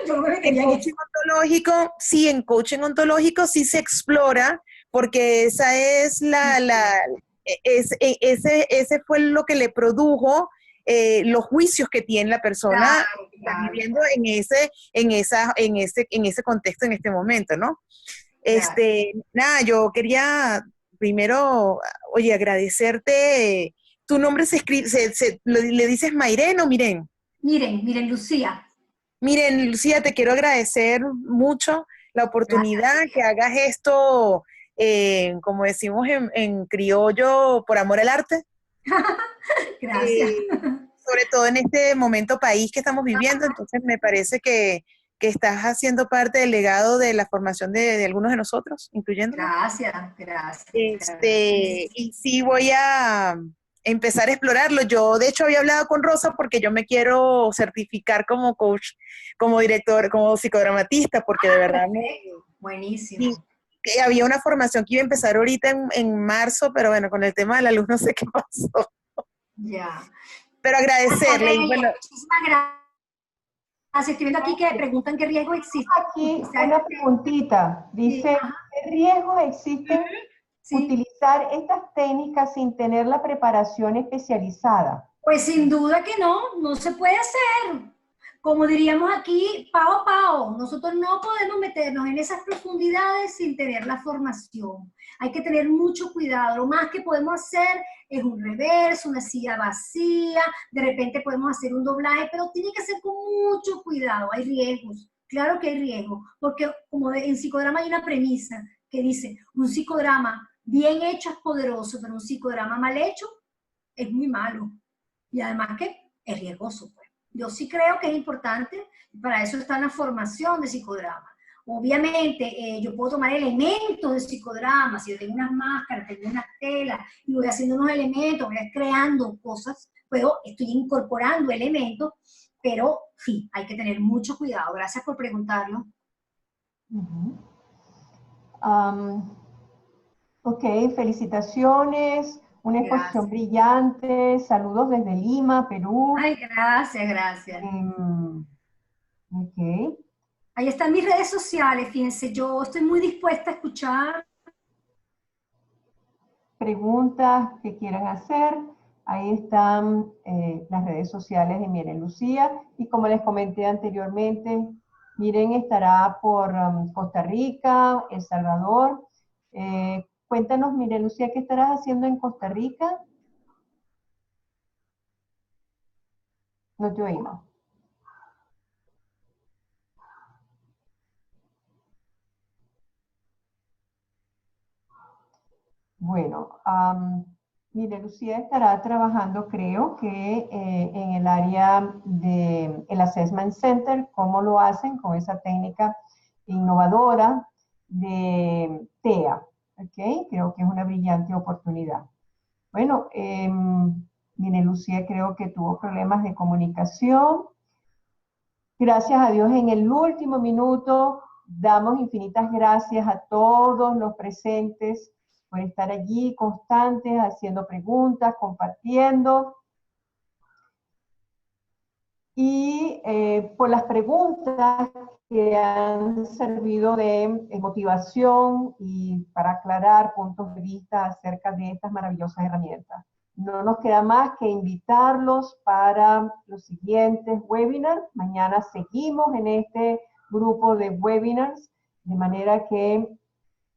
Yo lo dejaría en coaching ontológico, sí, en coaching ontológico sí se explora, porque esa es ese fue lo que le produjo los juicios que tiene la persona viviendo en ese contexto, en este momento, ¿no? Nada, yo quería primero, oye, agradecerte. ¿Tu nombre se escribe, le dices Mayren o Miren? Miren, Lucía. Miren, Lucía, te quiero agradecer mucho la oportunidad que hagas esto, como decimos en criollo, por amor al arte. Gracias. Sobre todo en este momento país que estamos viviendo, entonces me parece que estás haciendo parte del legado de la formación de algunos de nosotros, incluyendo. Gracias. Y sí voy a empezar a explorarlo. Yo, de hecho, había hablado con Rosa porque yo me quiero certificar como coach, como director, como psicodramatista, porque de verdad buenísimo. Y había una formación que iba a empezar ahorita en marzo, pero bueno, con el tema de la luz no sé qué pasó. Ya. Pero agradecerle. Y bueno, muchísimas gracias. Estoy viendo aquí que preguntan qué riesgo existe. Aquí una preguntita. Dice, ¿qué riesgos existen utilizar estas técnicas sin tener la preparación especializada? Pues sin duda que no se puede hacer. Como diríamos aquí, pao pao. Nosotros no podemos meternos en esas profundidades sin tener la formación. Hay que tener mucho cuidado. Lo más que podemos hacer es un reverso, una silla vacía, de repente podemos hacer un doblaje, pero tiene que ser con mucho cuidado. Hay riesgos, claro que hay riesgos, porque como en psicodrama hay una premisa que dice, un psicodrama bien hecho es poderoso, pero un psicodrama mal hecho es muy malo. Y además que es riesgoso, pues. Yo sí creo que es importante, para eso está la formación de psicodrama. Obviamente, yo puedo tomar elementos de psicodrama, si yo tengo unas máscaras, tengo unas telas, y voy haciendo unos elementos, voy creando cosas, estoy incorporando elementos, pero sí, hay que tener mucho cuidado. Gracias por preguntarlo. Ok, felicitaciones. Una exposición brillante. Saludos desde Lima, Perú. Ay, gracias. Ok. Ahí están mis redes sociales, fíjense, yo estoy muy dispuesta a escuchar. Preguntas que quieran hacer. Ahí están las redes sociales de Miren Lucía. Y como les comenté anteriormente, Miren estará por Costa Rica, El Salvador. Cuéntanos, Miren Lucía, ¿qué estarás haciendo en Costa Rica? No te oímos. Bueno, mire, Lucía estará trabajando, creo que en el área del Assessment Center, cómo lo hacen con esa técnica innovadora de TEA, ¿ok? Creo que es una brillante oportunidad. Bueno, mire, Lucía creo que tuvo problemas de comunicación. Gracias a Dios, en el último minuto damos infinitas gracias a todos los presentes por estar allí constantes, haciendo preguntas, compartiendo. Y por las preguntas que han servido de motivación y para aclarar puntos de vista acerca de estas maravillosas herramientas. No nos queda más que invitarlos para los siguientes webinars. Mañana seguimos en este grupo de webinars De manera que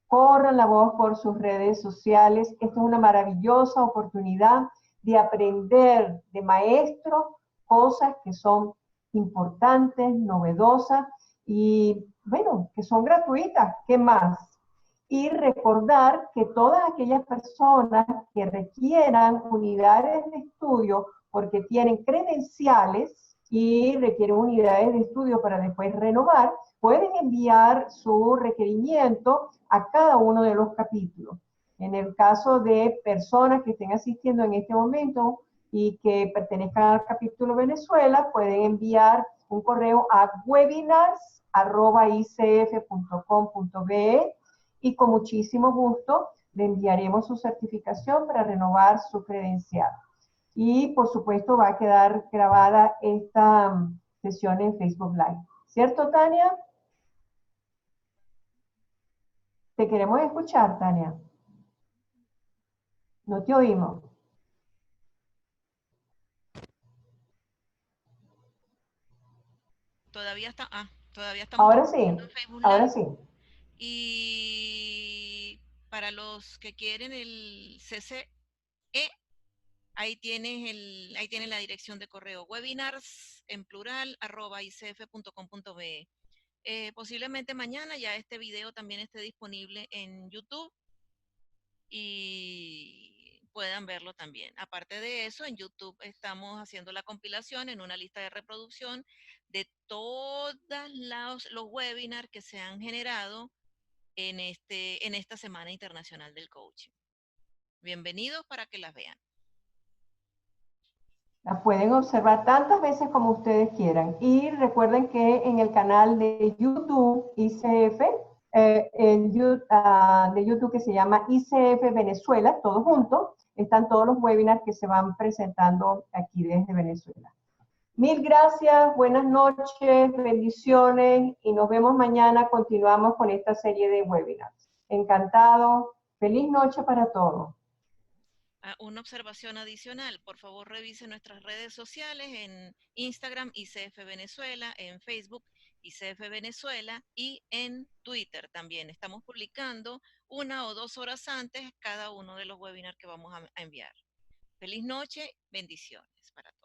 corran la voz por sus redes sociales. Esto es una maravillosa oportunidad de aprender de maestros cosas que son importantes, novedosas y, bueno, que son gratuitas. ¿Qué más? Y recordar que todas aquellas personas que requieran unidades de estudio porque tienen credenciales y requieren unidades de estudio para después renovar, pueden enviar su requerimiento a cada uno de los capítulos. En el caso de personas que estén asistiendo en este momento y que pertenezcan al capítulo Venezuela, pueden enviar un correo a webinars@icf.com.be y con muchísimo gusto le enviaremos su certificación para renovar su credencial. Y por supuesto va a quedar grabada esta sesión en Facebook Live. ¿Cierto, Tania? Te queremos escuchar, Tania. No te oímos. Todavía estamos Ahora sí, en Facebook ahora Live. sí. Y para los que quieren el CCE, ahí tienes la dirección de correo webinars en plural @icf.com.be. Posiblemente mañana ya este video también esté disponible en YouTube y puedan verlo también. Aparte de eso, en YouTube estamos haciendo la compilación en una lista de reproducción de todos los webinars que se han generado en esta Semana Internacional del Coaching. Bienvenidos para que las vean. La pueden observar tantas veces como ustedes quieran. Y recuerden que en el canal de YouTube ICF, de YouTube que se llama ICF Venezuela, todos juntos, están todos los webinars que se van presentando aquí desde Venezuela. Mil gracias, buenas noches, bendiciones y nos vemos mañana. Continuamos con esta serie de webinars. Encantado. Feliz noche para todos. Una observación adicional, por favor revise nuestras redes sociales en Instagram ICF Venezuela, en Facebook ICF Venezuela y en Twitter también. Estamos publicando 1 o 2 horas antes cada uno de los webinars que vamos a enviar. Feliz noche, bendiciones para todos.